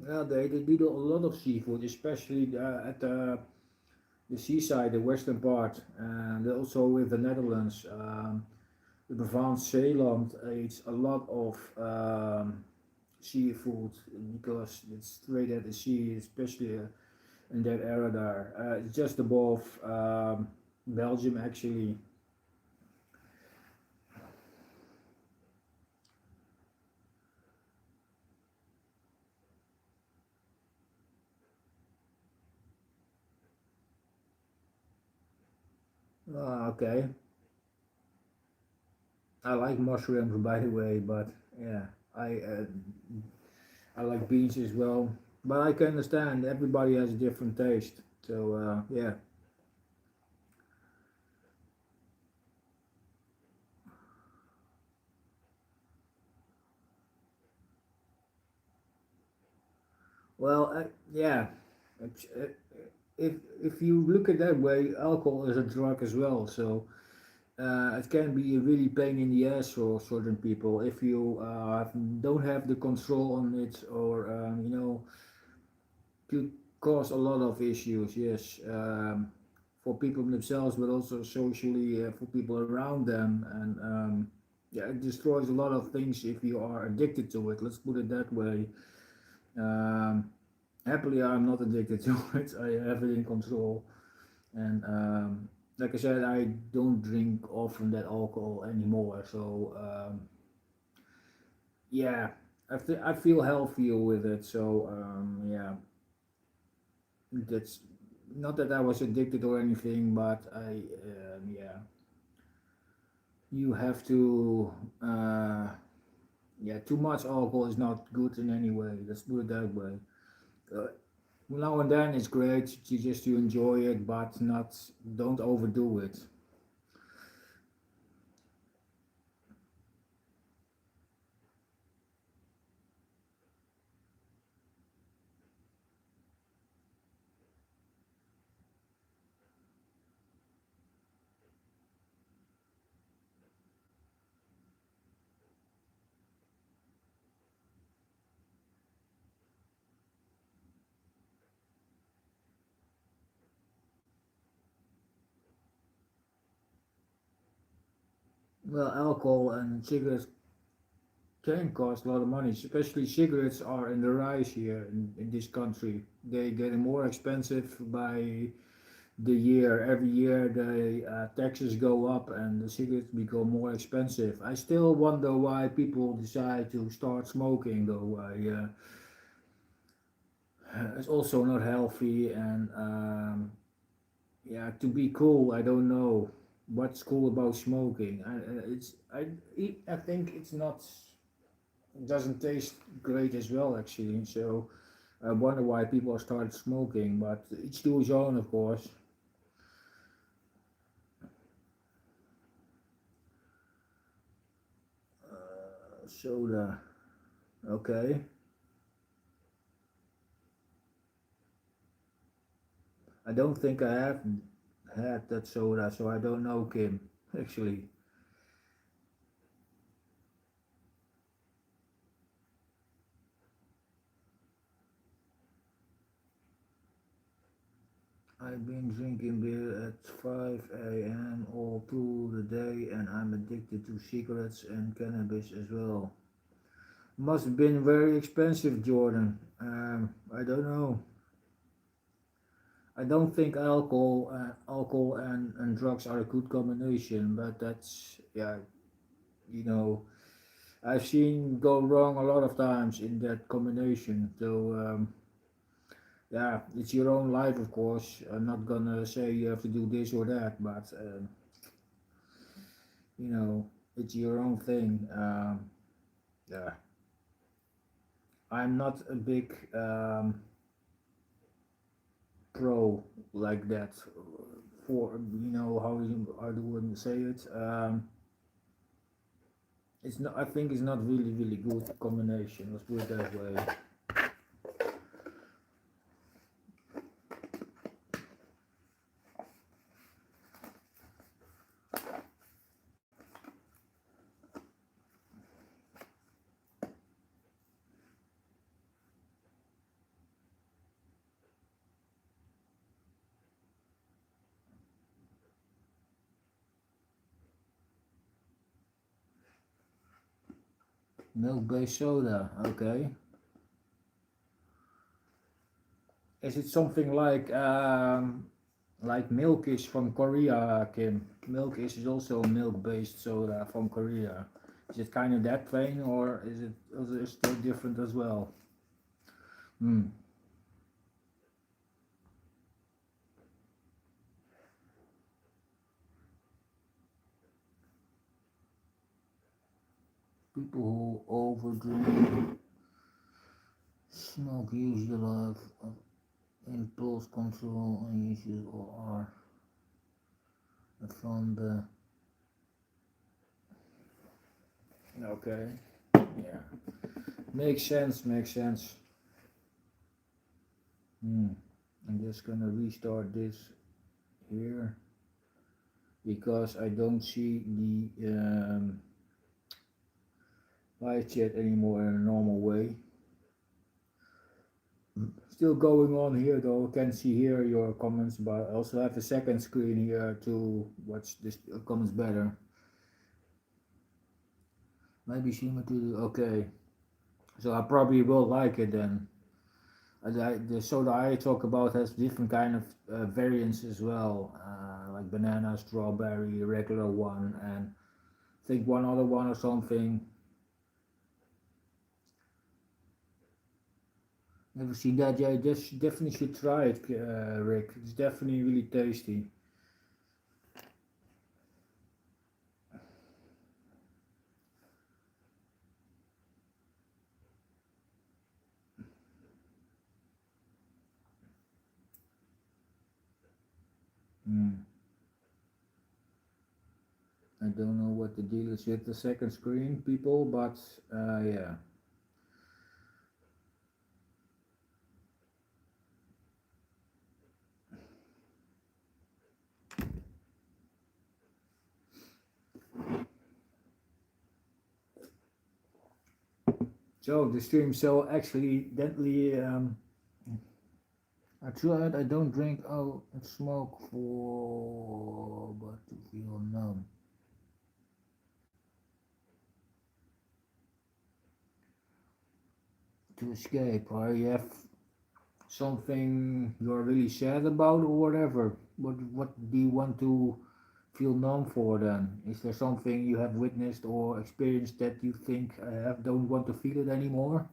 Yeah, they do a lot of seafood, especially at the seaside, the western part, and also with the Netherlands. The Brabant Zeeland eats a lot of seafood because it's straight at the sea, especially in that area there. It's just above Belgium actually. Okay. I like mushrooms, by the way, but yeah, I uh, I like beans as well. But I can understand everybody has a different taste. So yeah. Well, yeah. It's, if you look at that way, alcohol is a drug as well. So it can be a really pain in the ass for certain people if you don't have the control on it, or could cause a lot of issues. Yes, for people themselves, but also socially for people around them, and yeah, it destroys a lot of things if you are addicted to it. Let's put it that way. Um, Happily, I'm not addicted to it. I have it in control, and like I said, I don't drink often that alcohol anymore. So yeah, I feel healthier with it. So yeah, that's not that I was addicted or anything, but yeah, you have to yeah, too much alcohol is not good in any way. Let's put it that way. Uh, Now and then it's great to just to enjoy it, but not don't overdo it. Well, alcohol and cigarettes can cost a lot of money, especially cigarettes are in the rise here in this country. They getting more expensive by the year. Every year the taxes go up and the cigarettes become more expensive. I still wonder why people decide to start smoking though. It's also not healthy, and yeah, to be cool, I don't know what's cool about smoking. I think it's not, it doesn't taste great as well actually. So I wonder why people started smoking, but each to his own, of course. Soda, okay. I don't think I have had that soda, so I don't know, Kim. Actually, I've been drinking beer at 5 a.m. all through the day, and I'm addicted to cigarettes and cannabis as well. Must have been very expensive, Jordan. I don't know. I don't think alcohol and drugs are a good combination, but that's yeah, you know, I've seen go wrong a lot of times in that combination. So yeah, it's your own life, of course. I'm not gonna say you have to do this or that, but you know, it's your own thing. Yeah, I'm not a big pro like that. For how do you say it? It's not. I think it's not really good combination. Let's put it that way. Milk-based soda. Okay. Is it something like milk is from Korea, Kim? Milk is also milk-based soda from Korea. Is it kind of that thing, or is it still different as well? Hmm. People who overdrink smoke usually have impulse control issues or are from the. Okay, yeah, makes sense, makes sense. I'm just gonna restart this here because I don't see the live chat anymore in a normal way. Still going on here though, I can see here your comments, but I also have a second screen here to watch this comments better. Maybe Shima to do, okay. So I probably will like it then. The soda I talk about has different kind of variants as well, like banana, strawberry, regular one, and I think one other one or something. Never seen that. Yeah, just definitely should try it, Rick. It's definitely really tasty. I don't know what the deal is with the second screen, people, but yeah. So the stream so accidentally I tried. I don't drink and smoke for but to feel numb. To escape, or you have something you're really sad about or whatever. What do you want to feel numb for then? Is there something you have witnessed or experienced that you think I don't want to feel it anymore?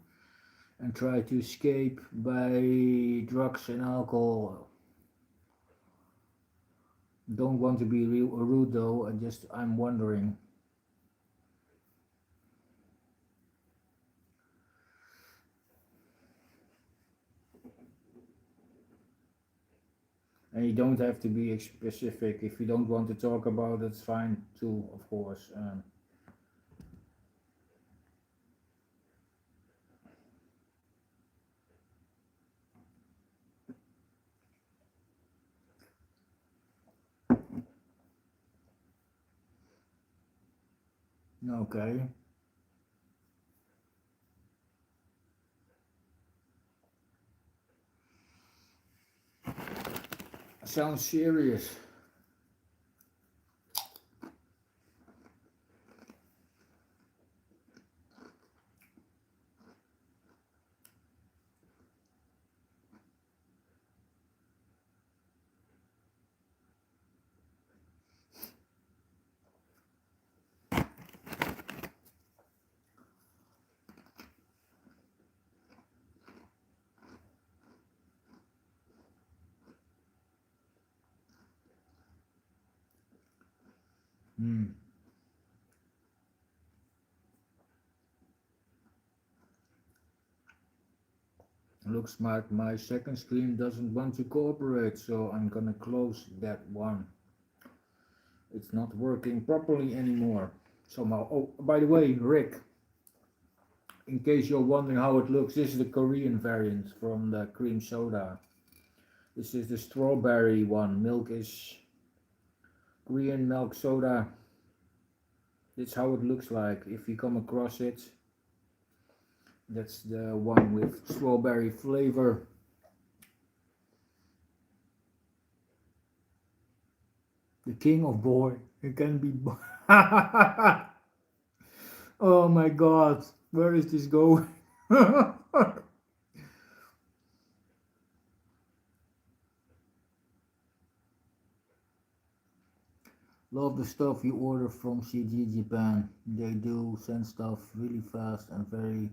And try to escape by drugs and alcohol. Don't want to be real or rude though. I'm wondering. And you don't have to be specific. If you don't want to talk about it, it's fine too, of course. Okay. Sounds serious. Looks like my second screen doesn't want to cooperate, so I'm gonna close that one. It's not working properly anymore. Somehow. Oh, by the way, Rick, in case you're wondering how it looks, this is the Korean variant from the cream soda. This is the strawberry one. Milk is Korean milk soda. That's how it looks like if you come across it. That's the one with strawberry flavor. The king of boy. It can be. Oh my god. Where is this going? Love the stuff you order from CG Japan. They do send stuff really fast and very.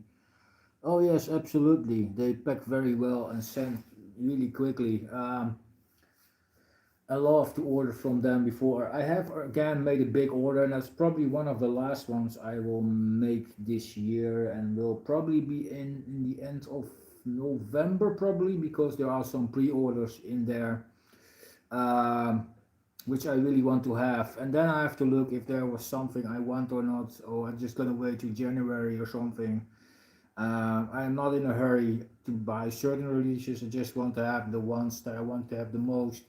Oh yes, absolutely. They pack very well and send really quickly. I love to order from them before. I have again made a big order, and that's probably one of the last ones I will make this year, and will probably be in the end of November, probably because there are some pre-orders in there, um, which I really want to have. And then I have to look if there was something I want or not, or I'm just gonna wait to January or something. I'm not in a hurry to buy certain releases. I just want to have the ones that I want to have the most,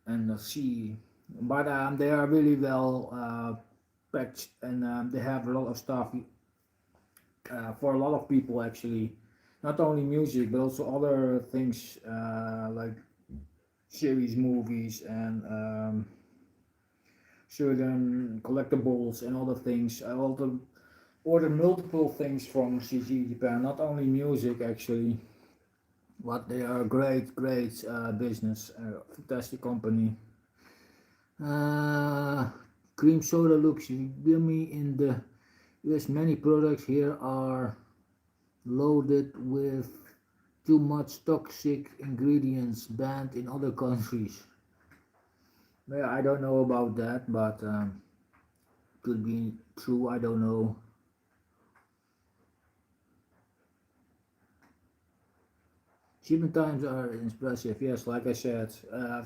and see. But they are really well packed, and they have a lot of stuff for a lot of people actually. Not only music, but also other things like series, movies, and certain collectibles and other things. I also ordered multiple things from CG Japan, not only music actually, but they are a great business, fantastic company. Uh, Cream soda looks yummy in the US. Many products here are loaded with too much toxic ingredients banned in other countries. Yeah, I don't know about that, but could be true. I don't know. Shipment times are impressive. Yes, like I said,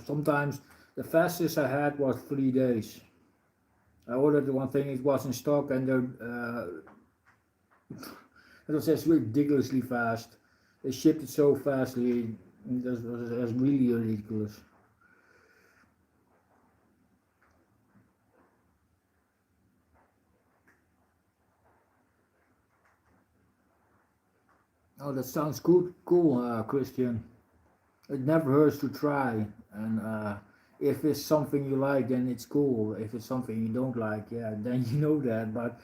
sometimes the fastest I had was 3 days. I ordered one thing, it was in stock, and it was just ridiculously fast. They shipped it so fastly. That's really ridiculous. Oh, that sounds good, cool, Christian. It never hurts to try, and if it's something you like, then it's cool. If it's something you don't like, yeah, then you know that. But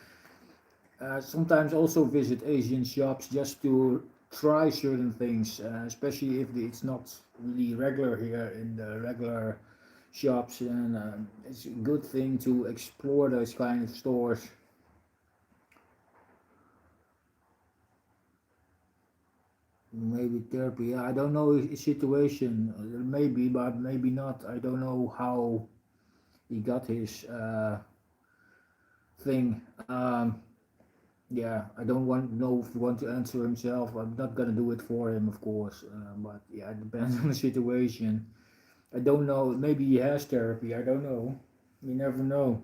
sometimes also visit Asian shops just to try certain things, especially if it's not really regular here in the regular shops, and it's a good thing to explore those kind of stores. Maybe therapy. Yeah, I don't know his situation. Maybe, but maybe not. I don't know how he got his thing. Yeah, I don't want know if he want to answer himself. I'm not gonna do it for him, of course. But yeah, it depends on the situation. I don't know. Maybe he has therapy. I don't know. You never know.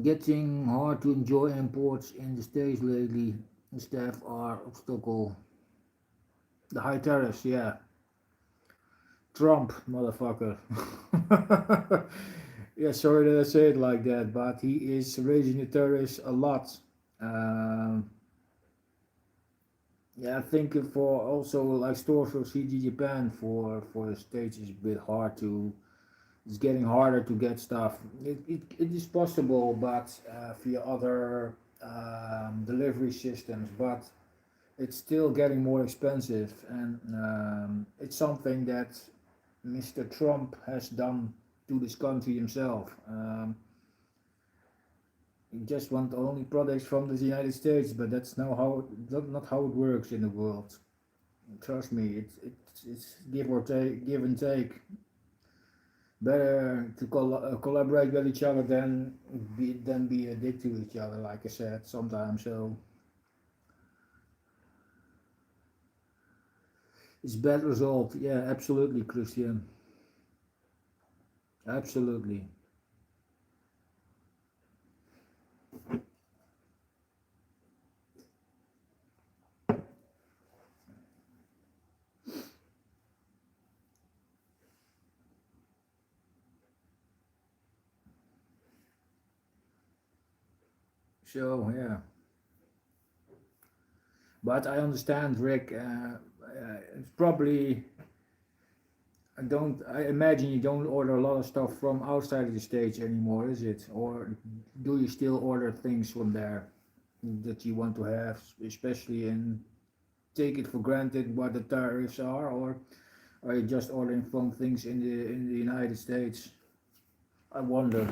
Getting hard to enjoy imports in the States lately. The staff are obstacle. The high tariffs, yeah. Trump, motherfucker. Yeah, sorry that I say it like that, but he is raising the tariffs a lot. Um, yeah, I think for also like stores for CG Japan for the States is a bit hard to. It's getting harder to get stuff. It is possible, but via other delivery systems, but it's still getting more expensive, and it's something that Mr. Trump has done to this country himself. He just want only products from the United States, but that's not how it works in the world. Trust me, it's give or take, give and take. Better to collaborate with each other than be a dick to each other, like I said sometimes. So it's bad result. Yeah, absolutely, Christian. Absolutely. So yeah, but I understand, Rick. It's probably I don't. I imagine you don't order a lot of stuff from outside of the States anymore, is it? Or do you still order things from there that you want to have, especially and take it for granted what the tariffs are, or are you just ordering from things in the United States? I wonder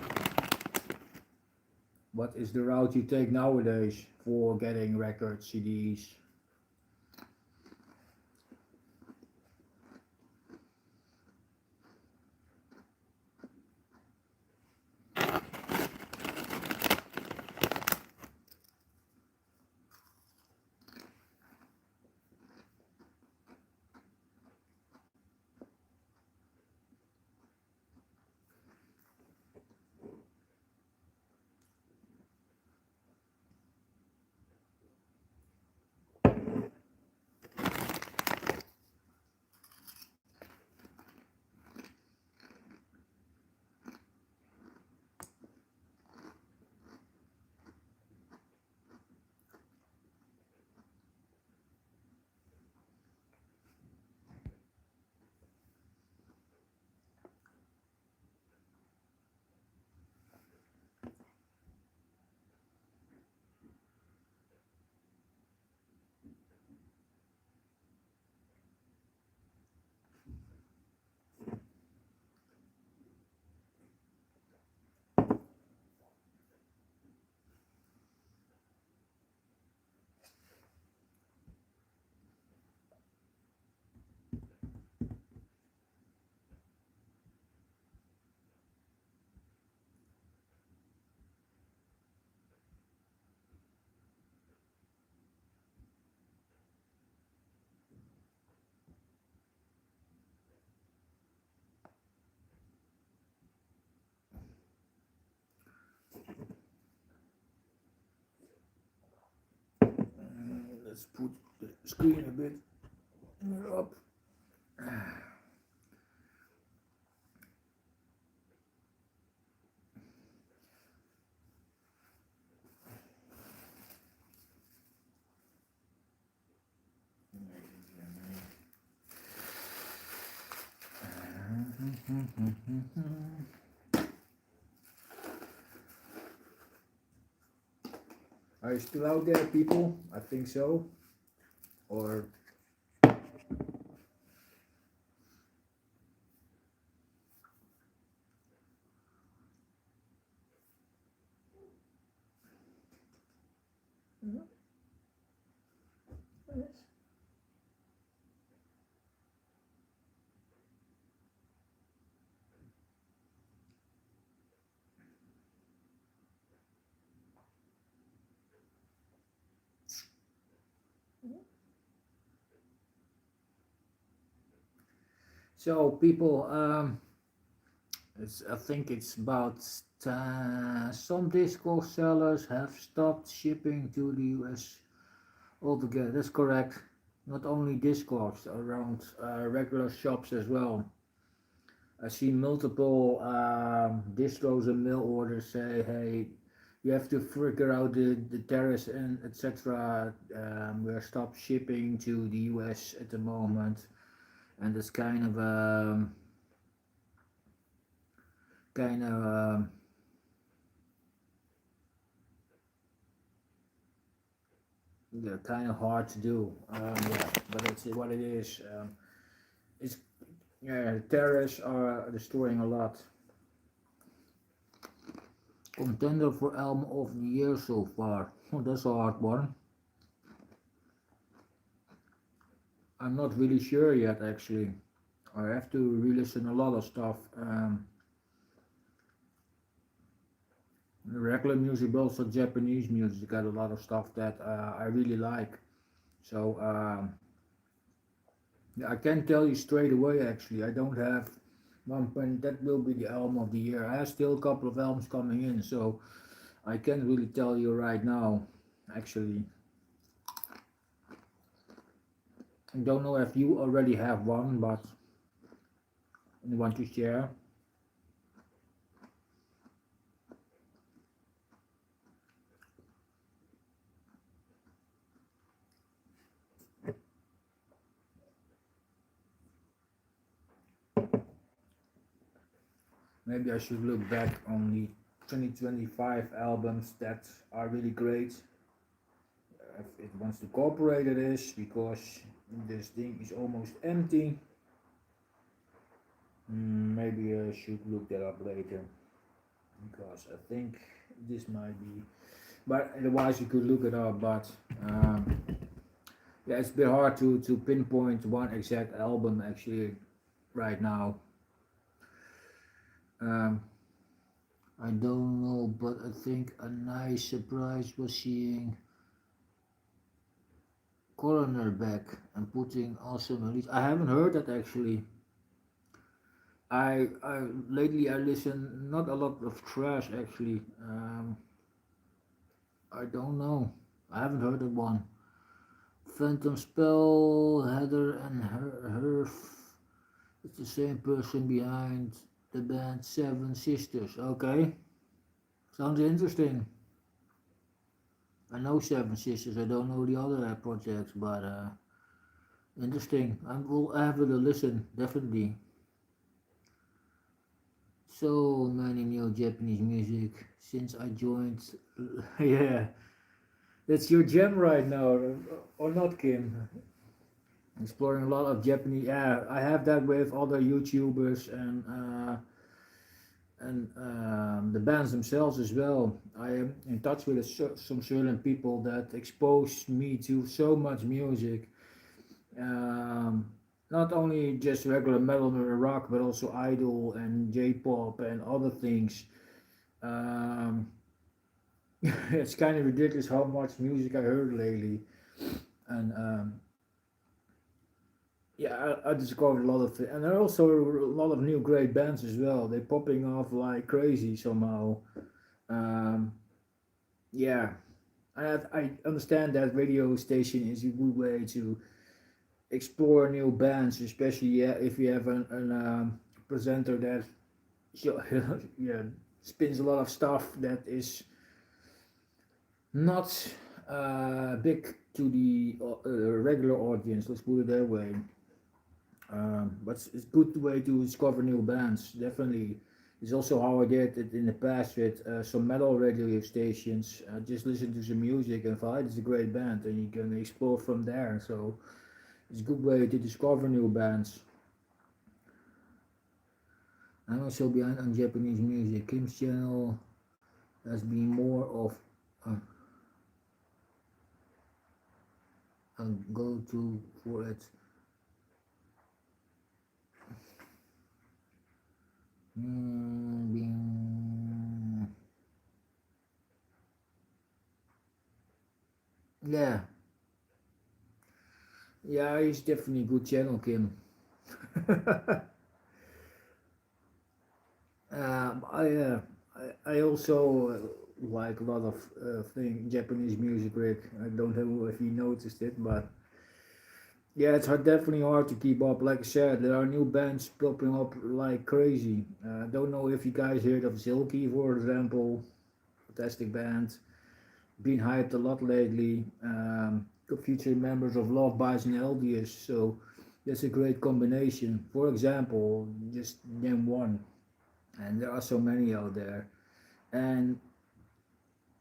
what is the route you take nowadays for getting records, CDs. Let's put the screen a bit up. Are you still out there, people? I think so. Or so, people. I think it's about some Discord sellers have stopped shipping to the US altogether. That's correct. Not only Discords, around regular shops as well. I see multiple distros and mail orders say, hey, you have to figure out the tariffs and etc. We're stopped shipping to the US at the moment, and it's kind of yeah, kind of hard to do. Yeah, but it's what it is. It's yeah, tariffs are destroying a lot. Contender for album of the year so far. Oh, that's a hard one. I'm not really sure yet, actually. I have to re-listen a lot of stuff. Regular music, but also Japanese music. Got a lot of stuff that I really like. So yeah, I can tell you straight away. Actually, I don't have one pen. That will be the album of the year. I have still a couple of albums coming in, so I can't really tell you right now. Actually, I don't know if you already have one, but you want to share. Maybe I should look back on the 2025 albums that are really great. If it wants to cooperate it is, because this thing is almost empty. Maybe I should look that up later, because I think this might be, but otherwise you could look it up, but yeah, it's a bit hard to pinpoint one exact album actually right now. um, I don't know, but I think a nice surprise was seeing Coroner back and putting awesome release. I haven't heard that actually. I lately I listen not a lot of trash actually. I don't know. I haven't heard of one. Phantom Spell, Heather and her. It's the same person behind the band Seven Sisters. Okay, sounds interesting. I know Seven Sisters. I don't know the other projects, but interesting. I will have it a listen definitely. So many new Japanese music since I joined. Yeah, that's your gem right now, or not, Kim? Exploring a lot of Japanese. Yeah, I have that with other YouTubers and the bands themselves as well. I am in touch with some certain people that exposed me to so much music. Um, Not only just regular metal and rock, but also idol and J-pop and other things. Um, it's kind of ridiculous how much music I heard lately, and yeah, I discovered a lot of it, and there are also a lot of new great bands as well. They're popping off like crazy somehow. Um, yeah, I understand that radio station is a good way to explore new bands, especially yeah, if you have an presenter that yeah, spins a lot of stuff that is not big to the regular audience. Let's put it that way. But it's good way to discover new bands. Definitely, it's also how I did it in the past with some metal radio stations. Just listen to some music and find it's a great band, and you can explore from there. So it's a good way to discover new bands. I'm also behind on Japanese music. Kim's channel has been more of a, a go-to for it. Yeah, yeah, he's definitely a good channel, Kim. I also like a lot of Japanese music, Rick. I don't know if you noticed it, but yeah, it's definitely hard to keep up. Like I said, there are new bands popping up like crazy. Don't know if you guys heard of Zilky, for example. Fantastic band. Been hyped a lot lately. Featuring members of Love Bites and Eldius, so that's a great combination. For example, just name one, and there are so many out there. And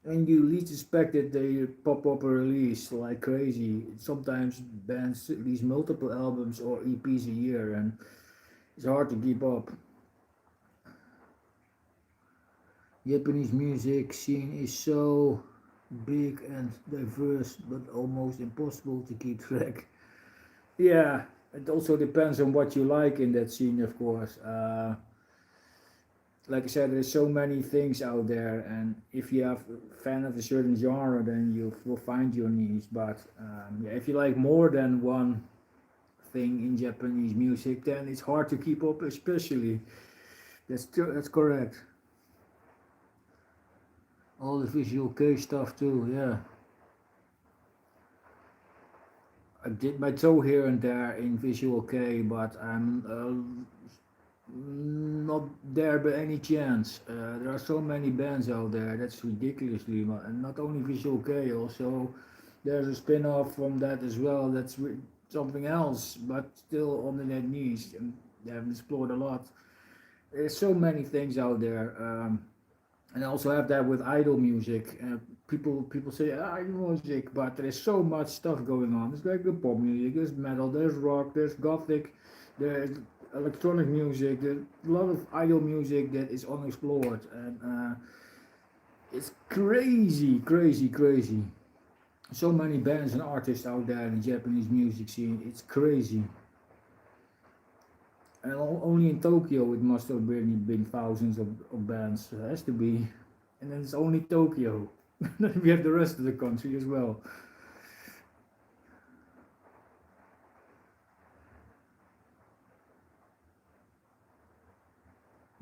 when you least expect it, they pop up a release like crazy. Sometimes bands release multiple albums or EPs a year, and it's hard to keep up. Japanese music scene is so big and diverse, but almost impossible to keep track. Yeah, it also depends on what you like in that scene, of course. Like I said, there's so many things out there, and if you have a fan of a certain genre, then you will find your niche. But yeah, if you like more than one thing in Japanese music, then it's hard to keep up. Especially, that's correct. All the Visual K stuff too. Yeah, I did my toe here and there in Visual K, but I'm not there by any chance. There are so many bands out there. That's ridiculously much. And not only Visual K, also there's a spin-off from that as well. That's something else, but still on the net niche, and they haven't explored a lot. There's so many things out there, and I also have that with idol music. People say idol music, but there's so much stuff going on. It's like the pop music, there's metal, there's rock, there's gothic, there's electronic music. There's a lot of idol music that is unexplored, and it's crazy, crazy, crazy. So many bands and artists out there in the Japanese music scene. It's crazy. And only in Tokyo it must have been thousands of bands. It has to be. And then it's only Tokyo. Then we have the rest of the country as well.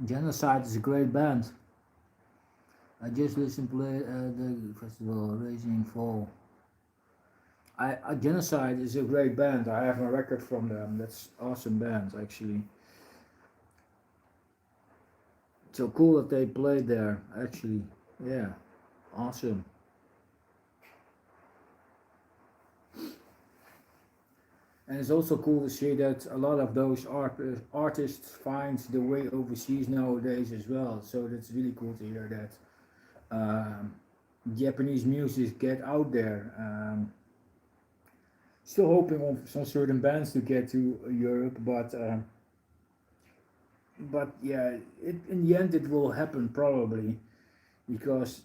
Genocide is a great band. I just listened to play at the festival Raging Fall. Genocide is a great band. I have a record from them. That's awesome band actually. So cool that they played there actually. Yeah, awesome. And it's also cool to see that a lot of those artists find the way overseas nowadays as well. So that's really cool to hear that Japanese music get out there. Still hoping on some certain bands to get to Europe, but yeah, in the end it will happen probably because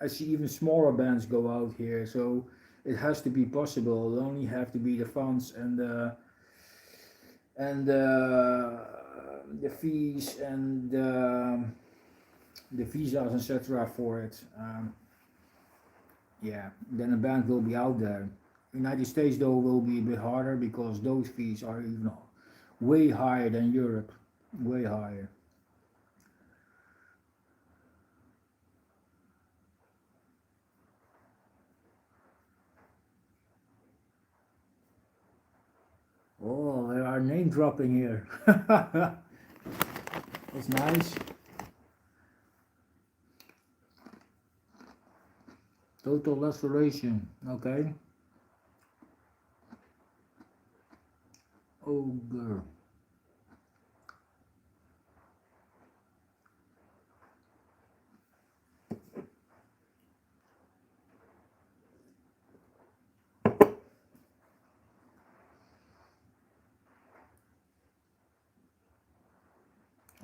I see even smaller bands go out here. So it has to be possible. It only have to be the funds and the fees and the visas etc. for it. Yeah, then a band will be out there. United States though will be a bit harder because those fees are even way higher than Europe, way higher. Oh, there are name dropping here. That's nice. Total restoration. Okay. Ogre.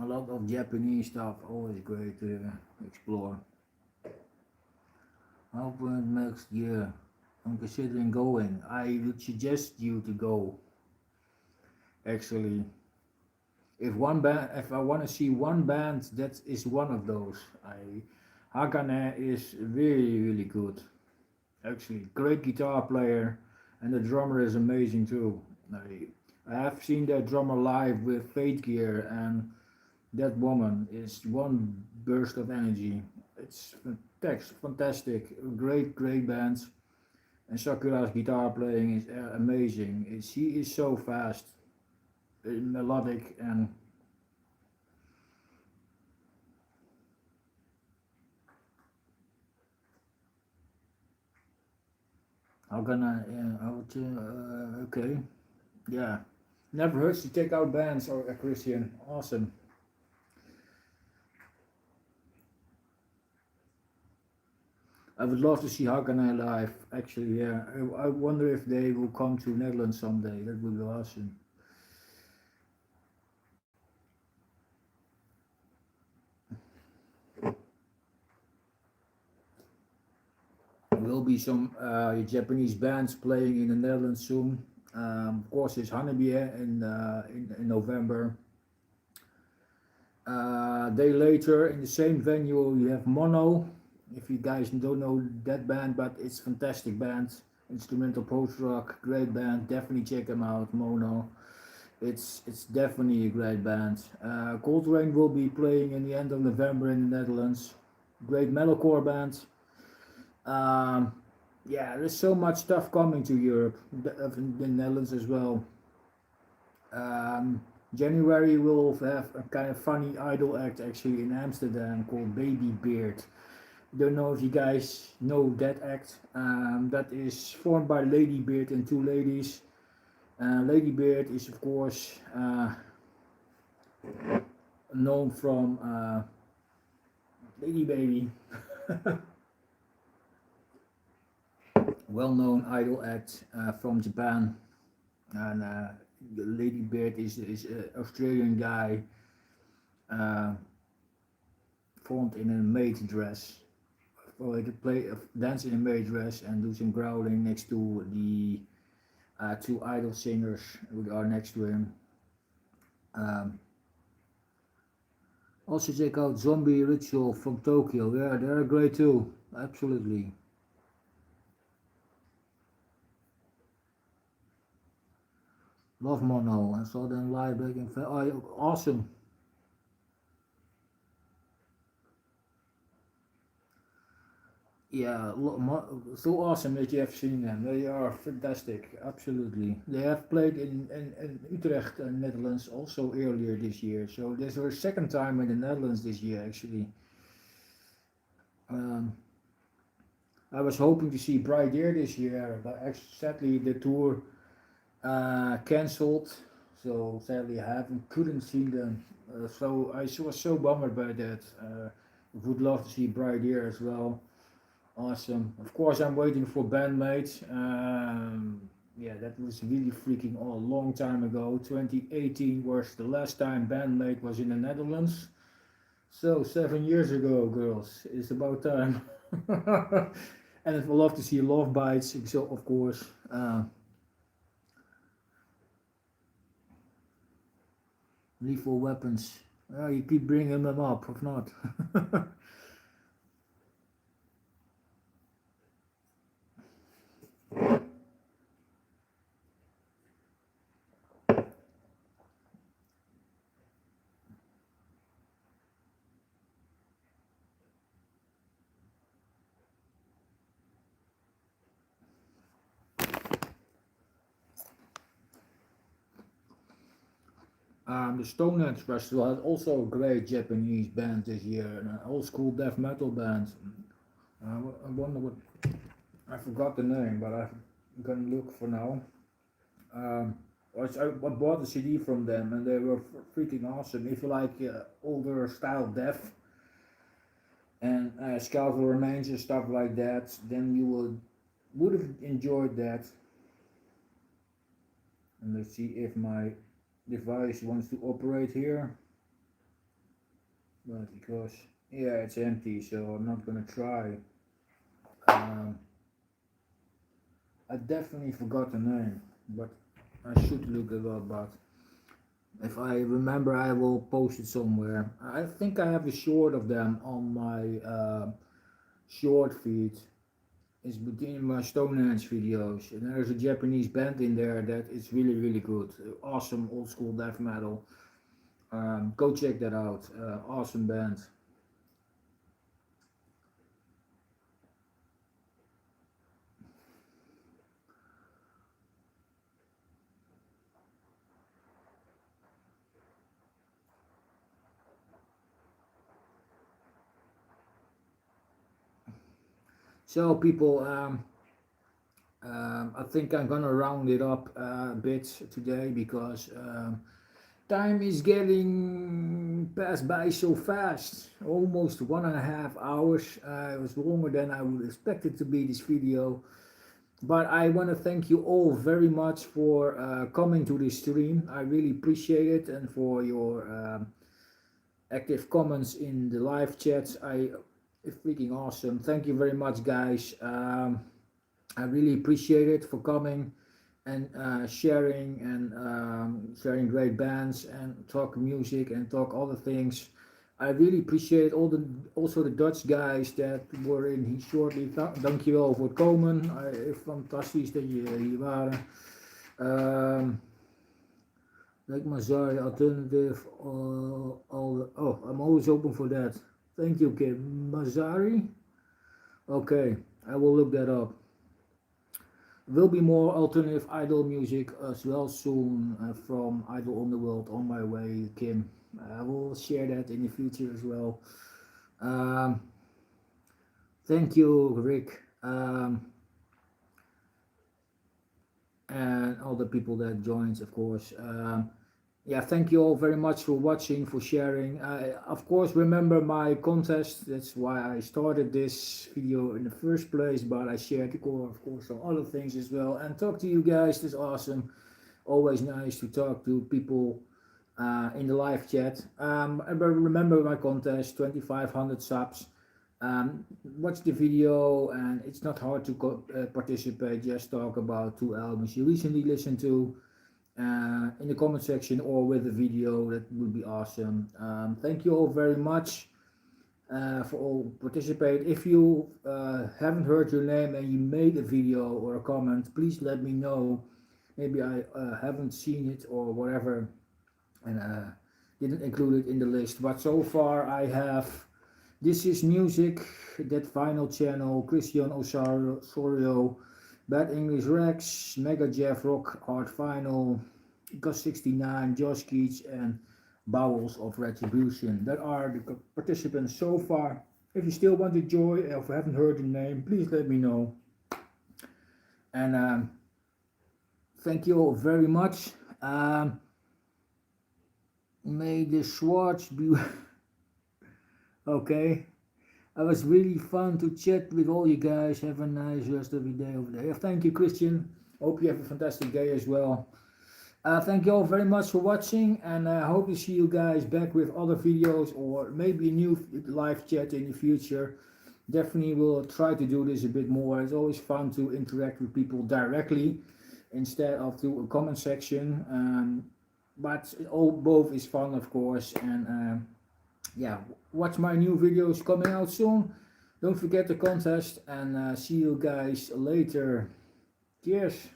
A lot of Japanese stuff, always great to explore. Open next year. I'm considering going. I would suggest you to go. Actually, if I want to see one band, that is one of those. Hakane is really good. Actually, great guitar player, and the drummer is amazing too. I have seen that drummer live with Fate Gear, and that woman is one burst of energy. It's fantastic, great bands. And Sakura's guitar playing is amazing. She is so fast, melodic, and how can I? I would. Okay, yeah. Never hurts to check out bands or Christian. Awesome. I would love to see Hakane live. Actually, yeah. I wonder if they will come to Netherlands someday. That would be awesome. There will be some Japanese bands playing in the Netherlands soon. Of course, it's Hanabi in November. Day later, in the same venue, you have Mono. If you guys don't know that band, but it's a fantastic band. Instrumental post rock, great band. Definitely check them out, Mono. It's definitely a great band. Coltrane will be playing in the end of November in the Netherlands. Great metalcore band. Um, yeah, there's so much stuff coming to Europe, the Netherlands as well. Um, January we'll have a kind of funny idol act actually in Amsterdam called Baby Beard. Don't know if you guys know that act. That is formed by Lady Beard and two ladies. Lady Beard is of course known from Lady Baby, well-known idol act from Japan, and Lady Beard is an Australian guy uh, formed in a maid dress. For to play dance in a maid dress and do some growling next to the two idol singers who are next to him. Um, Also check out Zombie Ritual from Tokyo. Yeah, they're great too. Absolutely. Love Mono. I saw them live back in. Oh, awesome. Yeah, so awesome that you have seen them. They are fantastic, absolutely. They have played in Utrecht, Netherlands, also earlier this year. So this was second time in the Netherlands this year, actually. Um, I was hoping to see Bright Air this year, but sadly the tour cancelled. So sadly I haven't couldn't see them. So I was so bummed by that. Would love to see Bright Air as well. Awesome. Of course, I'm waiting for Bandmates. Yeah, that was really freaking a long time ago. 2018 was the last time Bandmate was in the Netherlands. So 7 years ago, girls. It's about time. And I would love to see Love Bites. So of course, Lethal Weapons. You keep bringing them up, if not. The Stonehenge Festival had also a great Japanese band this year, an old school death metal band. I wonder what, I forgot the name, but I'm gonna look for now. Um, I bought a CD from them and they were freaking awesome. If you like older style death and skeletal remains and stuff like that, then you would have enjoyed that. And let's see if my device wants to operate here. But because, yeah, it's empty, so I'm not gonna try. I definitely forgot the name, but I should look it up. But if I remember, I will post it somewhere. I think I have a short of them on my short feed. It's between my Stonehenge videos, and there's a Japanese band in there that is really really good. Awesome old school death metal. Go check that out. Awesome band. So people, I think I'm gonna round it up a bit today because time is getting passed by so fast. Almost 1.5 hours. It was longer than I would expect it to be, this video. But I want to thank you all very much for coming to this stream. I really appreciate it, and for your active comments in the live chats. It's freaking awesome. Thank you very much, guys. I really appreciate it for coming and sharing and sharing great bands and talk music and talk other things. I really appreciate also the Dutch guys that were in here shortly. Dankjewel voor het komen. Fantastisch dat je hier waren. Like Mazari alternative, I'm always open for that. Thank you, Kim. Mazari? Okay, I will look that up. Will be more alternative idol music as well soon from Idol Underworld on my way, Kim. I will share that in the future as well. Thank you, Rick, and all the people that joins, of course. Yeah, thank you all very much for watching, for sharing. Of course, remember my contest. That's why I started this video in the first place, but I shared the core, of course, on other things as well. And talk to you guys. It's awesome. Always nice to talk to people in the live chat. Remember my contest, 2,500 subs. Watch the video, and it's not hard to participate. Just talk about 2 albums you recently listened to in the comment section or with the video. That would be awesome. Thank you all very much for all participate. If you haven't heard your name and you made a video or a comment, please let me know. Maybe I haven't seen it or whatever and didn't include it in the list, but so far I have This Is Music, That Final Channel, Christian Osorio, Bad English Rex, Mega Jeff, Rock Hard Final, Gus69, Josh Keats, and Bowels of Retribution. That are the participants so far. If you still want to join, or if you haven't heard the name, please let me know. And thank you all very much. May the Schwartz be... Okay. It was really fun to chat with all you guys. Have a nice rest of your day over there. Thank you, Christian. Hope you have a fantastic day as well. Thank you all very much for watching, and I hope to see you guys back with other videos or maybe a new live chat in the future. Definitely will try to do this a bit more. It's always fun to interact with people directly instead of through a comment section. But both is fun, of course, and yeah, watch my new videos coming out soon. Don't forget the contest, and see you guys later. Cheers.